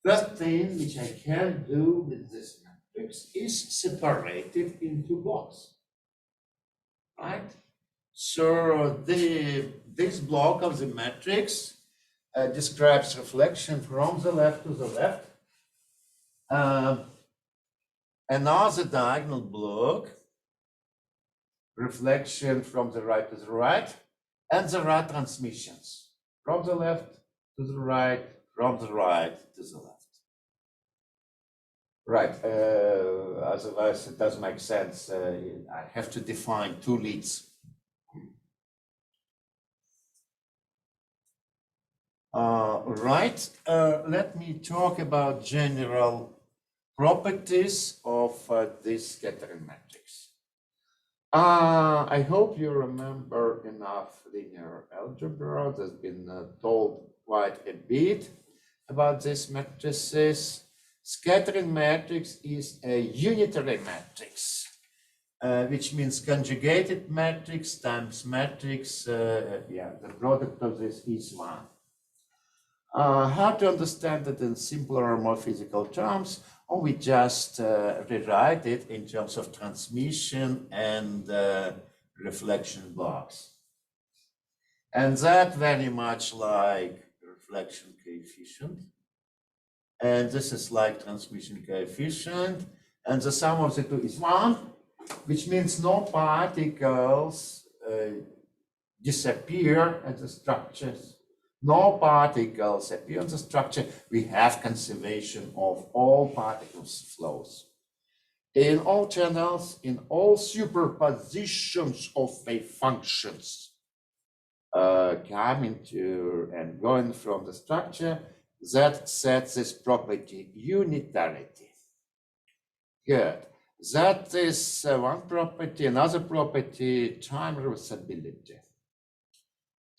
first thing which I can do with this matrix is separate it into blocks, right? So this block of the matrix describes reflection from the left to the left. Another diagonal block, reflection from the right to the right, and the right transmissions from the left to the right, from the right to the left. Right, otherwise it doesn't make sense. I have to define two leads. Right, let me talk about general properties of this scattering matrix. I hope you remember enough linear algebra. There's been told quite a bit about these matrices. Scattering matrix is a unitary matrix, which means conjugated matrix times matrix. Yeah, the product of this is 1. How to understand it in simpler or more physical terms, or we just rewrite it in terms of transmission and reflection blocks. And that very much like reflection coefficient. And this is like transmission coefficient. And the sum of the two is 1, which means no particles disappear at the structures. No particles appear in the structure. We have conservation of all particles flows. In all channels, in all superpositions of wave functions coming to and going from the structure, that sets this property unitarity. Good. That is one property. Another property, time reversibility.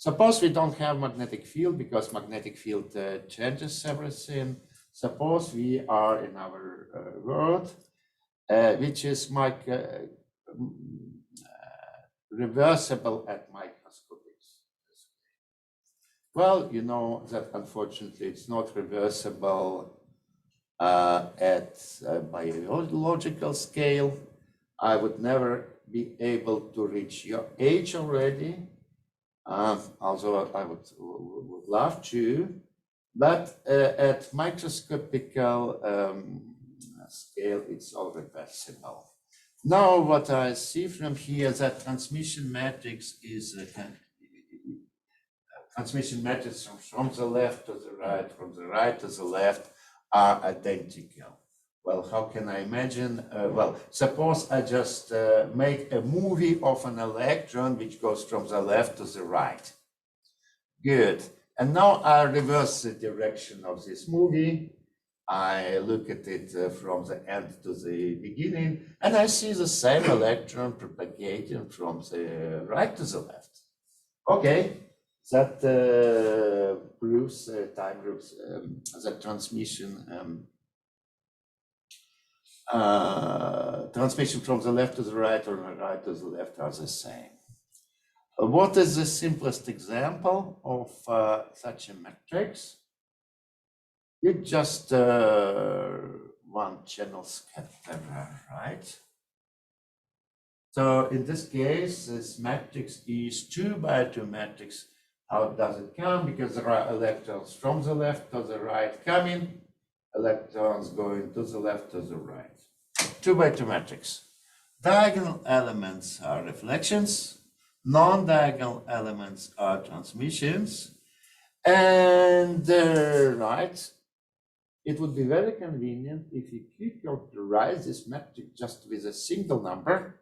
Suppose we don't have magnetic field because magnetic field changes everything. Suppose we are in our world, which is reversible at microscopic. Well, you know that unfortunately it's not reversible at biological scale. I would never be able to reach your age already, although I would love to, but at microscopical scale, it's all reversible. Now, what I see from here, that transmission matrix is transmission matrix from the left to the right, from the right to the left are identical. Well, how can I imagine? Well, suppose I just make a movie of an electron which goes from the left to the right. Good. And now I reverse the direction of this movie. I look at it from the end to the beginning, and I see the same electron propagating from the right to the left. Okay, that proves time groups, that transmission transmission from the left to the right or the right to the left are the same. What is the simplest example of such a matrix? It's just one channel scatterer, right? So in this case, this matrix is 2 by 2 matrix. How does it come? Because there are electrons from the left to the right coming, electrons going to the left to the right. 2 by 2 matrix. Diagonal elements are reflections. Non-diagonal elements are transmissions. And right, it would be very convenient if you could characterize this matrix just with a single number.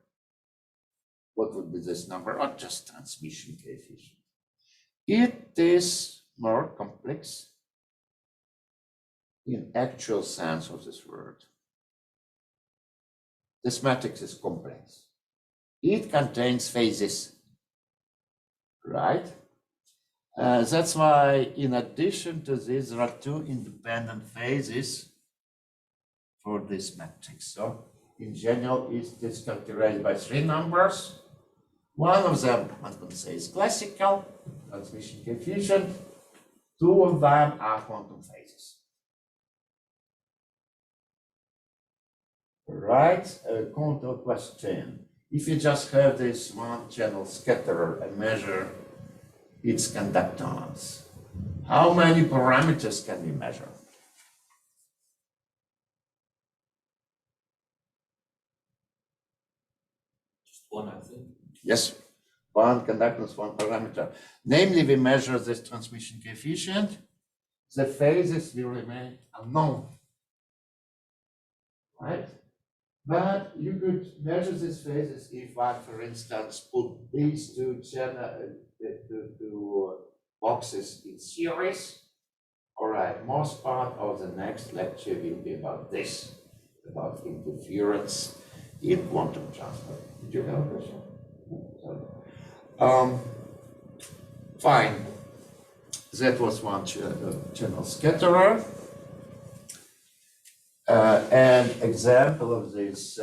What would be this number? Or just transmission coefficient. It is more complex in actual sense of this word. This matrix is complex. It contains phases, right? That's why, in addition to this, there are 2 independent phases for this matrix. So, in general, it is characterized by 3 numbers. One of them, I'm going to say, is classical, transmission coefficient. 2 of them are quantum phases. Right, counter question. If you just have this one channel scatterer and measure its conductance, how many parameters can we measure? Just one, I think. Yes, one conductance, one parameter. Namely, we measure this transmission coefficient. The phases will remain unknown, right? But you could measure these phases if one, for instance, put these two boxes in series. All right, most part of the next lecture will be about this, about interference in quantum transfer. Did you have a question? Sorry. Fine. That was one channel scatterer. An example of this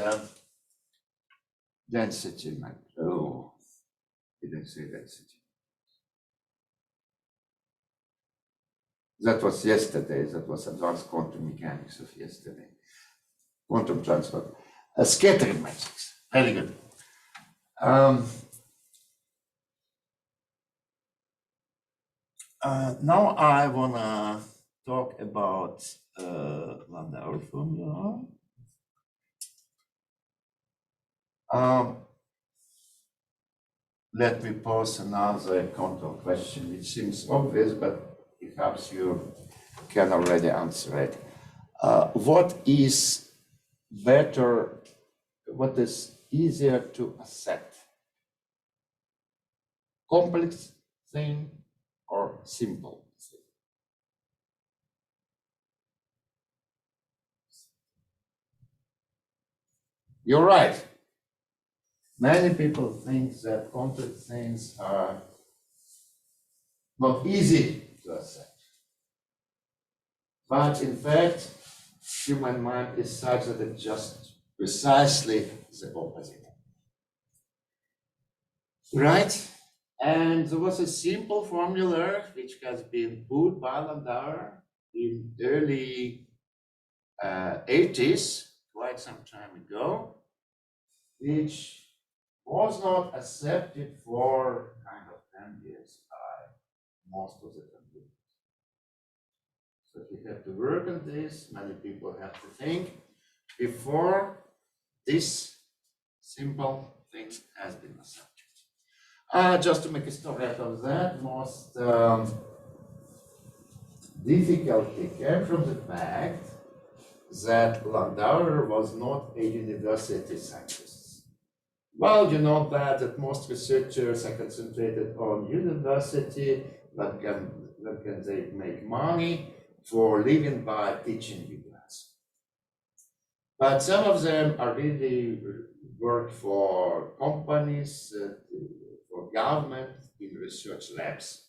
density. Oh, didn't say density. That was yesterday. That was advanced quantum mechanics of yesterday. Quantum transfer. A scattering matrix. Very good. Now I wanna talk about Landauer formula. Let me pose another control question, which seems obvious, but perhaps you can already answer it. What is better, what is easier to accept? Complex thing or simple thing? You're right. Many people think that complex things are not easy to accept. But in fact, human mind is such that it's just precisely the opposite. Right? And there was a simple formula which has been put by Landauer in early 80s, quite some time ago, which was not accepted for kind of 10 years by most of the computers. So we have to work on this, many people have to think before this simple thing has been accepted. Just to make a story out of that, most difficulty came from the fact that Landauer was not a university scientist. Well, you know that most researchers are concentrated on university, but can they make money for living by teaching you guys. But some of them are really work for companies, for government in research labs.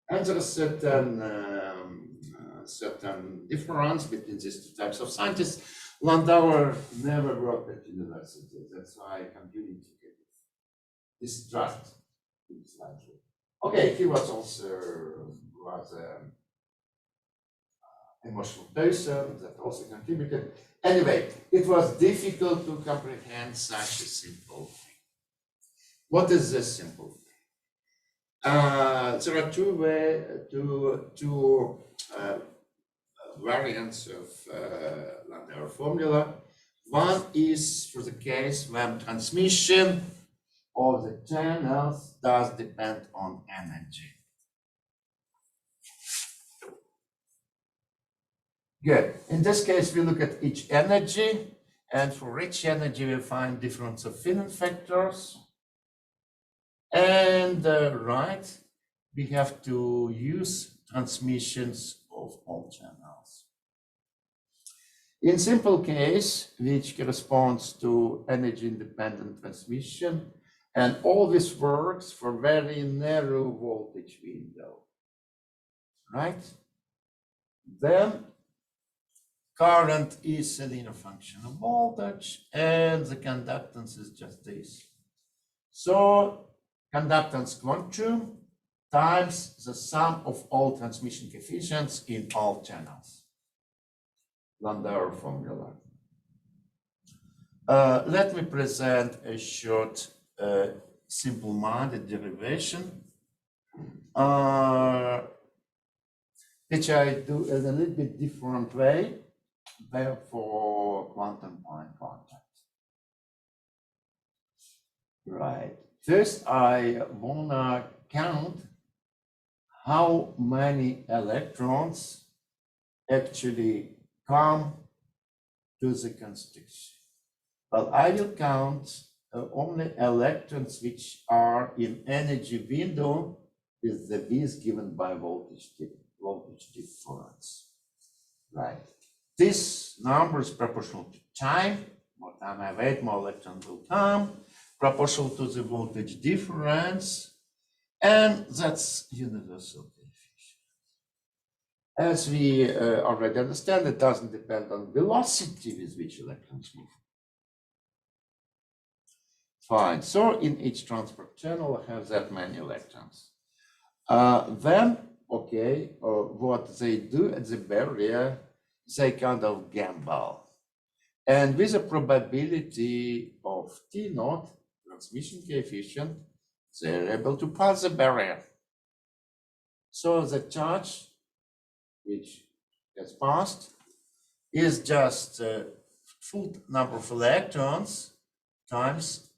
And there is certain difference between these two types of scientists. Landauer never worked at university. That's why computing distrust him slightly. Okay, he was also emotional person that also contributed. Anyway, it was difficult to comprehend such a simple thing. What is this simple thing? There are two variants of Landauer formula. One is for the case when transmission of the channels does depend on energy. Good. In this case, we look at each energy, and for each energy, we find difference of Finnan factors. And right, we have to use transmissions of all channels. In simple case, which corresponds to energy independent transmission, and all this works for very narrow voltage window, right? Then current is a linear function of voltage, and the conductance is just this. So conductance quantum times the sum of all transmission coefficients in all channels. Landauer formula. Let me present a short simple-minded derivation, which I do in a little bit different way than for quantum point contact. Right. First, I wanna count how many electrons actually come to the constriction. Well, I will count only electrons which are in energy window with the V's given by voltage difference. Right. This number is proportional to time. More time I wait, more electrons will come, proportional to the voltage difference, and that's universal coefficient. As we already understand, it doesn't depend on velocity with which electrons move. Fine, so in each transport channel I have that many electrons. Then, okay, what they do at the barrier, they kind of gamble. And with a probability of T naught, transmission coefficient, they're able to pass the barrier. So the charge which gets passed is just full number of electrons times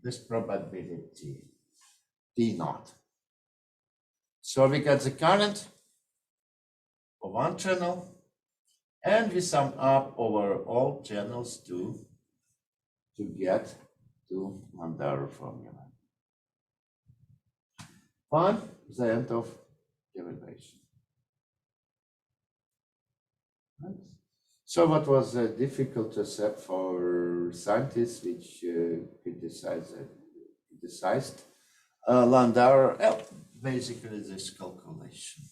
this probability, T naught. So we get the current for one channel, and we sum up over all channels to get to Landauer formula. Fine, the end of derivation. Right. So what was difficult to accept for scientists which criticized Landauer? basically this calculation.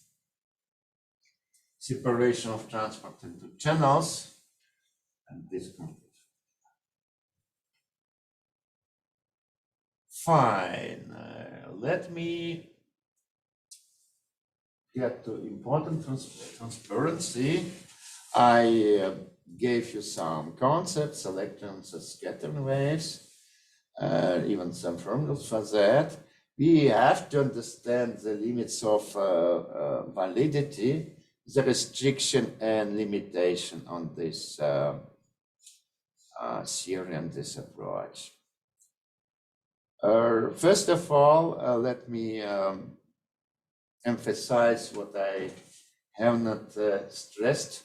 Separation of transport into channels and this conclusion. Fine, let me get to important transparency. I gave you some concepts, electrons as scattering waves, even some formulas for that. We have to understand the limits of validity, the restriction and limitation on this theory and this approach. First of all, let me emphasize what I have not stressed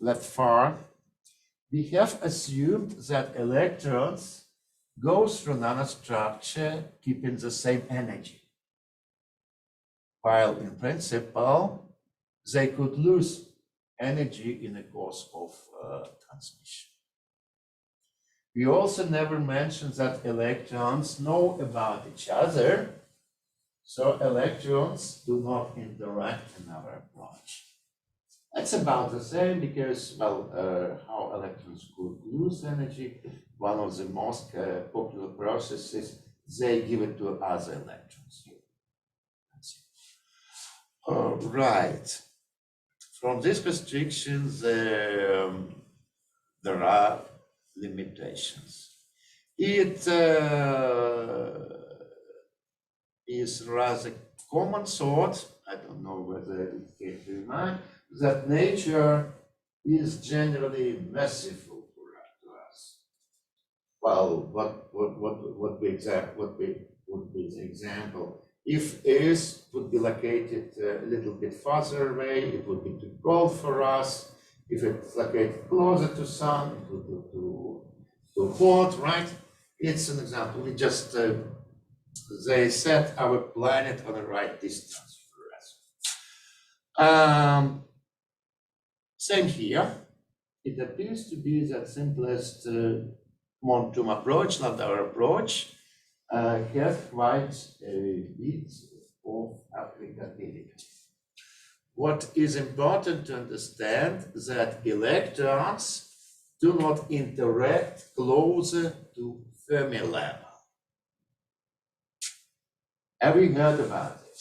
that far. We have assumed that electrons go through nanostructure keeping the same energy, while in principle they could lose energy in the course of transmission. We also never mentioned that electrons know about each other, so electrons do not interact in our approach. That's about the same because, well, how electrons could lose energy, one of the most popular processes, they give it to other electrons. Right. From these restrictions, there are limitations. It is rather common thought, I don't know whether it came to your mind, that nature is generally merciful to us. Well, what would be the example? If Earth would be located a little bit farther away, it would be too cold for us. If it's located closer to sun, it would be too hot, right? It's an example. We just they set our planet on the right distance for us. Same here. It appears to be that simplest quantum approach, not our approach, has quite a bit of applicability. What is important to understand is that electrons do not interact closer to Fermi level. Have you heard about it?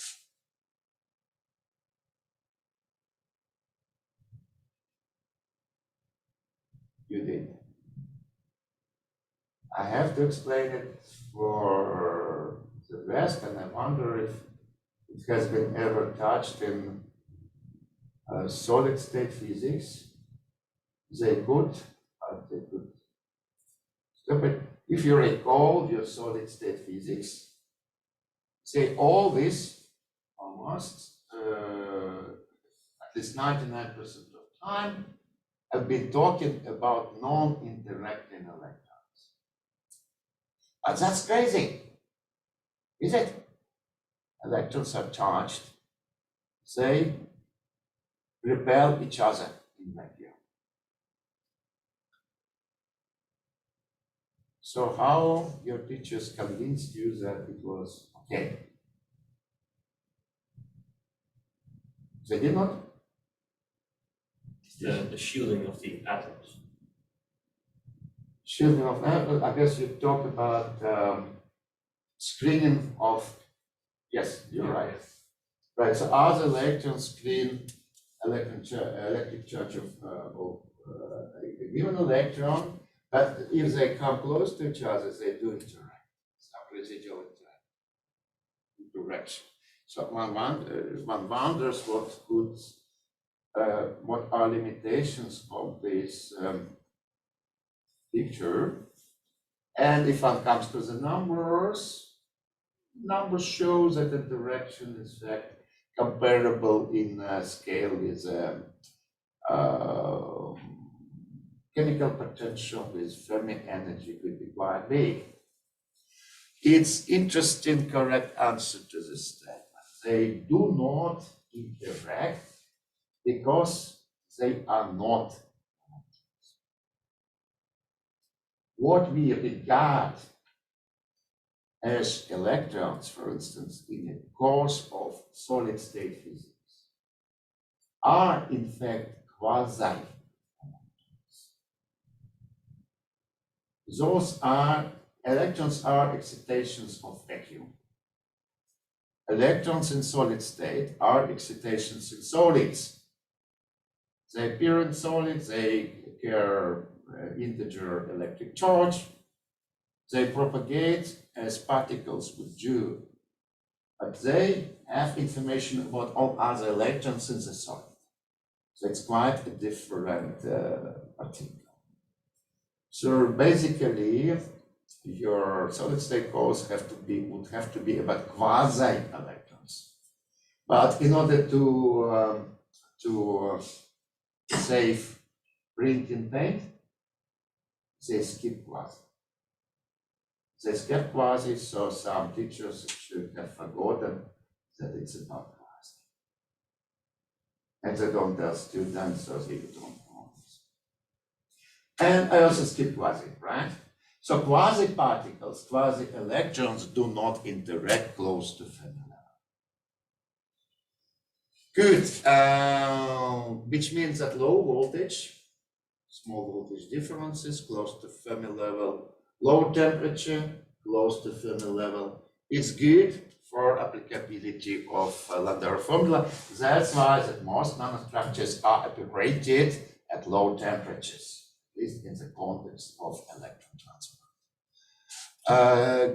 You did. I have to explain it for the rest, and I wonder if it has been ever touched in solid state physics. They could, but they could stop it. If you recall your solid state physics, say all this almost at least 99% of time have been talking about non-interacting electrons. But that's crazy, is it? Electrons are charged, they repel each other in vacuum. So how your teachers convinced you that it was okay? They did not? The shielding of the atoms. Shielding of atoms, I guess you talk about screening of, yes, you're right. Right, so as electrons screen electric charge of a given electron, but if they come close to each other, they do interact, some residual interaction. So one wonders what are limitations of this picture. And if one comes to the numbers show that the direction is in fact comparable in scale with chemical potential with Fermi energy could be quite big. It's interesting, correct answer to this statement. They do not interact because they are not. What we regard as electrons, for instance, in a course of solid state physics, are in fact quasi. Electrons are excitations of vacuum. Electrons in solid state are excitations in solids. They appear in solids, they carry integer electric charge, they propagate as particles would do, but they have information about all other electrons in the solid. So it's quite a different particle. So basically, your solid state cores would have to be about quasi electrons. But in order to save printing paint, they skip quasi. They skip quasi, so some teachers should have forgotten that it's about quasi. And they don't tell students, so they don't know this. And I also skip quasi, right? So quasi-particles, quasi-electrons do not interact close to Fermi level. Good, which means that low voltage, small voltage differences close to Fermi level, low temperature close to Fermi level is good for applicability of Landauer formula. That's why that most nanostructures are operated at low temperatures, at least in the context of electron transport.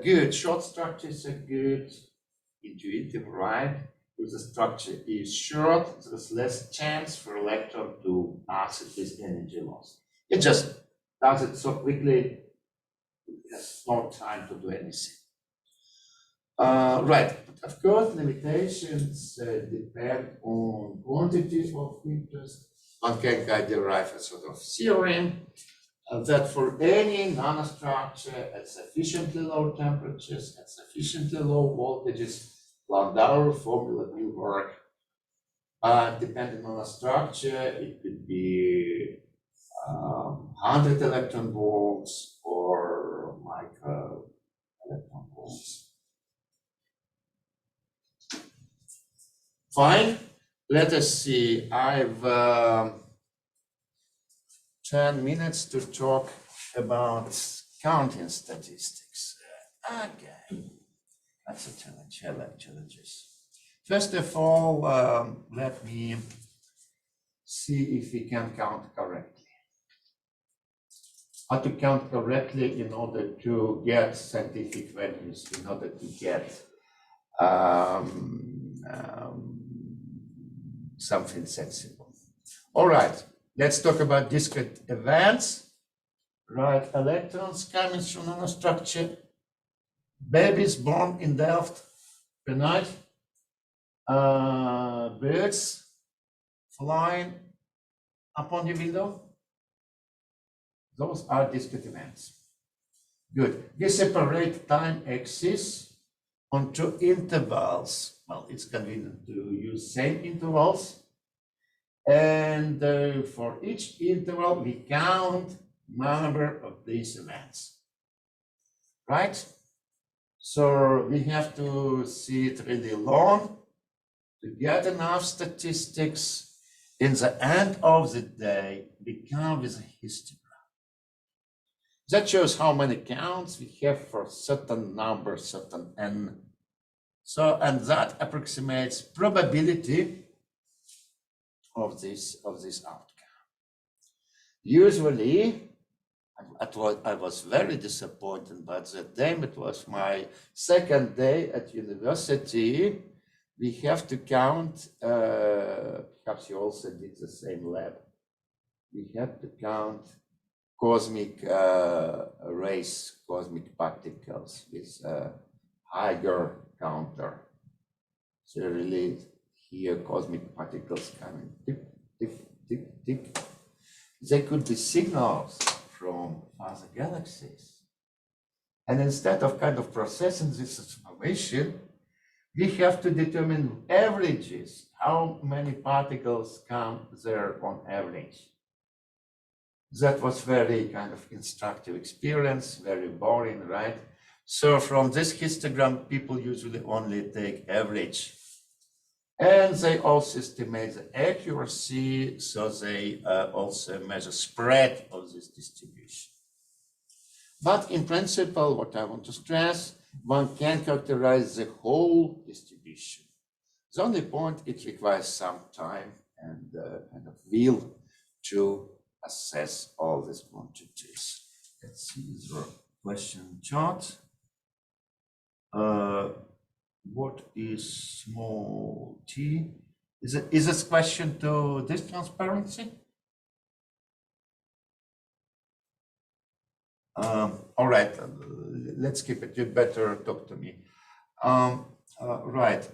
Good, short structures are good, intuitive, right? If the structure is short, there's less chance for electron to pass it with energy loss. It just does it so quickly, it has no time to do anything. Right, but of course, limitations depend on quantity of interest. One can derive a sort of theorem that for any nanostructure at sufficiently low temperatures, at sufficiently low voltages, Landauer formula will work. Depending on the structure, it could be 100 electron volts or micro electron volts. Fine, let us see. I've 10 minutes to talk about counting statistics. Okay, that's a challenges. First of all, let me see if we can count correctly. How to count correctly in order to get scientific values, in order to get something sensible. All right, let's talk about discrete events. Right, electrons coming through nanostructure, babies born in Delft per night, birds flying upon your window. Those are discrete events. Good. We separate time axis onto intervals. Well, it's convenient to use same intervals. And for each interval, we count number of these events. Right? So we have to see it really long to get enough statistics. In the end of the day, we come with a histogram. That shows how many counts we have for certain number, certain n. So, and that approximates probability of this outcome. Usually, I was very disappointed by that day. It was my second day at university. We have to count, perhaps you also did the same lab. We have to count cosmic rays, cosmic particles with a higher counter. So really here cosmic particles coming tick, tick, tick, tick. They could be signals from other galaxies. And instead of kind of processing this information, we have to determine averages, how many particles come there on average. That was very kind of instructive experience, very boring, right? So from this histogram, people usually only take average. And they also estimate the accuracy, so they also measure spread of this distribution. But in principle, what I want to stress, one can characterize the whole distribution. The only point, it requires some time and kind of will to assess all these quantities. Let's see the question chart. What is small t? Is this question to this transparency? All right, let's keep it. You better talk to me. Right,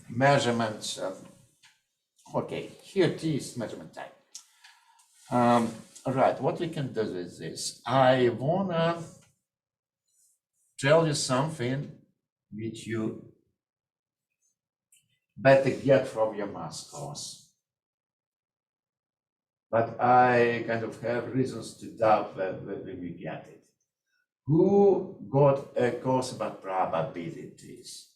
measurements. Okay, here t is measurement time. All right, what we can do with this? I wanna tell you something which you better get from your math course. But I kind of have reasons to doubt that we get it. Who got a course about probabilities?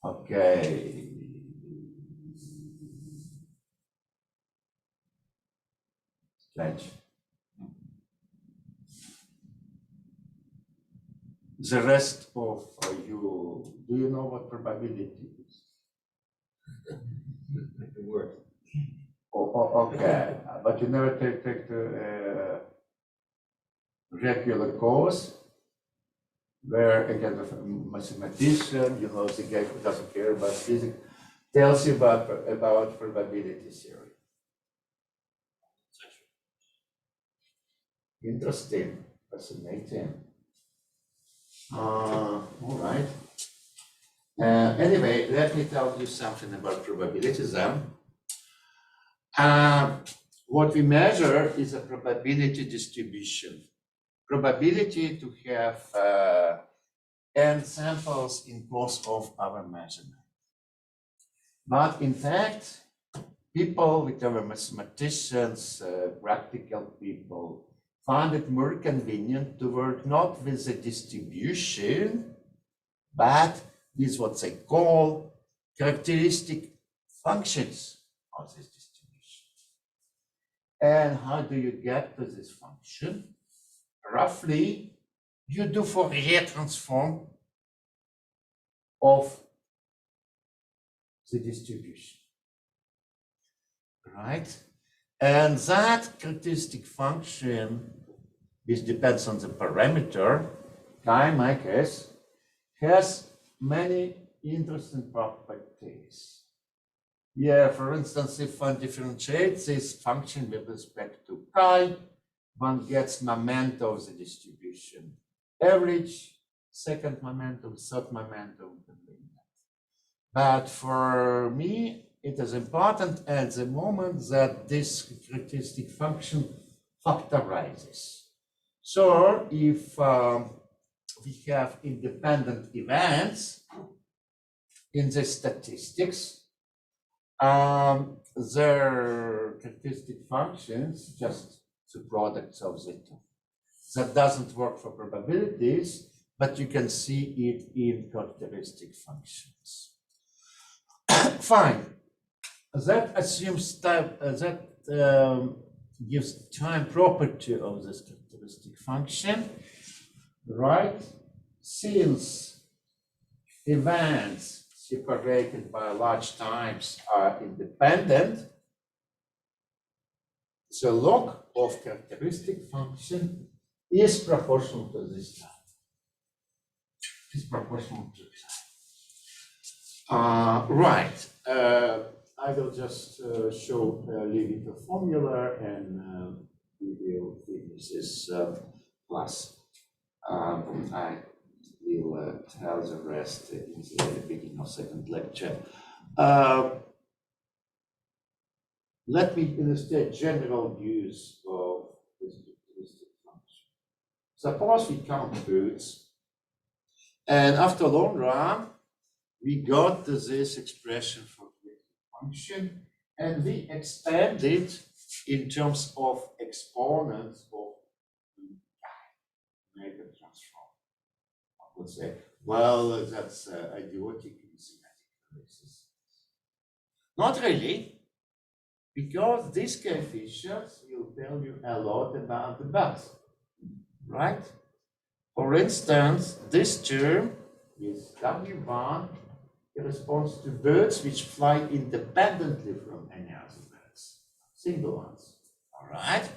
Okay. Strange. The rest of you, do you know what probability is? The word. Okay, but you never take the regular course where a kind of mathematician, you know, the guy who doesn't care about physics, tells you about probability theory. Interesting, fascinating. All right. Anyway, let me tell you something about probabilities then. What we measure is a probability distribution. Probability to have n samples in course of our measurement. But in fact, people, which are mathematicians, practical people, find it more convenient to work not with the distribution, but with what they call characteristic functions of this distribution. And how do you get to this function? Roughly, you do Fourier transform of the distribution, right? And that characteristic function, which depends on the parameter, chi in my case, has many interesting properties. Yeah, for instance, if one differentiates this function with respect to chi, one gets momentum of the distribution. Average, second momentum, third momentum. But for me, it is important at the moment that this characteristic function factorizes. So if we have independent events in the statistics, their characteristic functions, just the products of the two. That doesn't work for probabilities, but you can see it in characteristic functions. Fine. That assumes time, gives time property of this characteristic function, right? Since events separated by large times are independent, the log of characteristic function is proportional to this time. Is proportional to time. Right. I will just show leave it a formula and we will finish this class. I will tell the rest in the beginning of second lecture. Let me illustrate general use of this characteristic function. Suppose we count roots, and after long run, we got this expression for the function, and we expand it in terms of exponents of make a transform. I would say, well, that's idiotic in symmetric basis. Not really, because these coefficients will tell you a lot about the belt, right? For instance, this term is W1 corresponds to birds which fly independently from any other birds, single ones, all right?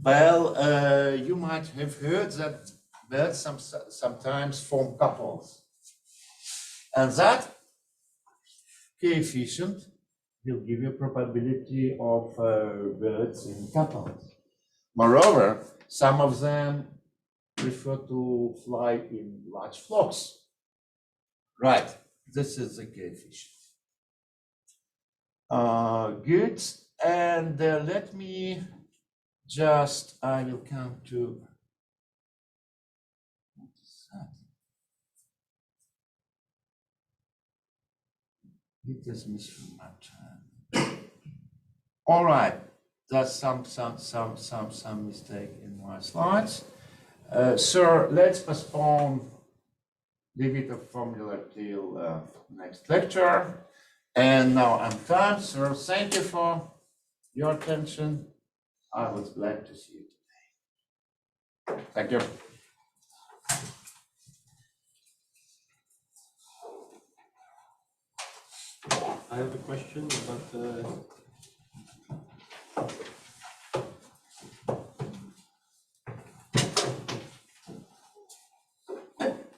Well, you might have heard that birds sometimes form couples. And that coefficient will give you probability of birds in couples. Moreover, some of them prefer to fly in large flocks. Right, this is the coefficient. Good, and let me just, I will come to, what is that? It is missing my time. All right, there's some mistake in my slides. So let's postpone, leave it a formula till next lecture. And now I'm done, so thank you for your attention. I was glad to see you today. Thank you. I have a question about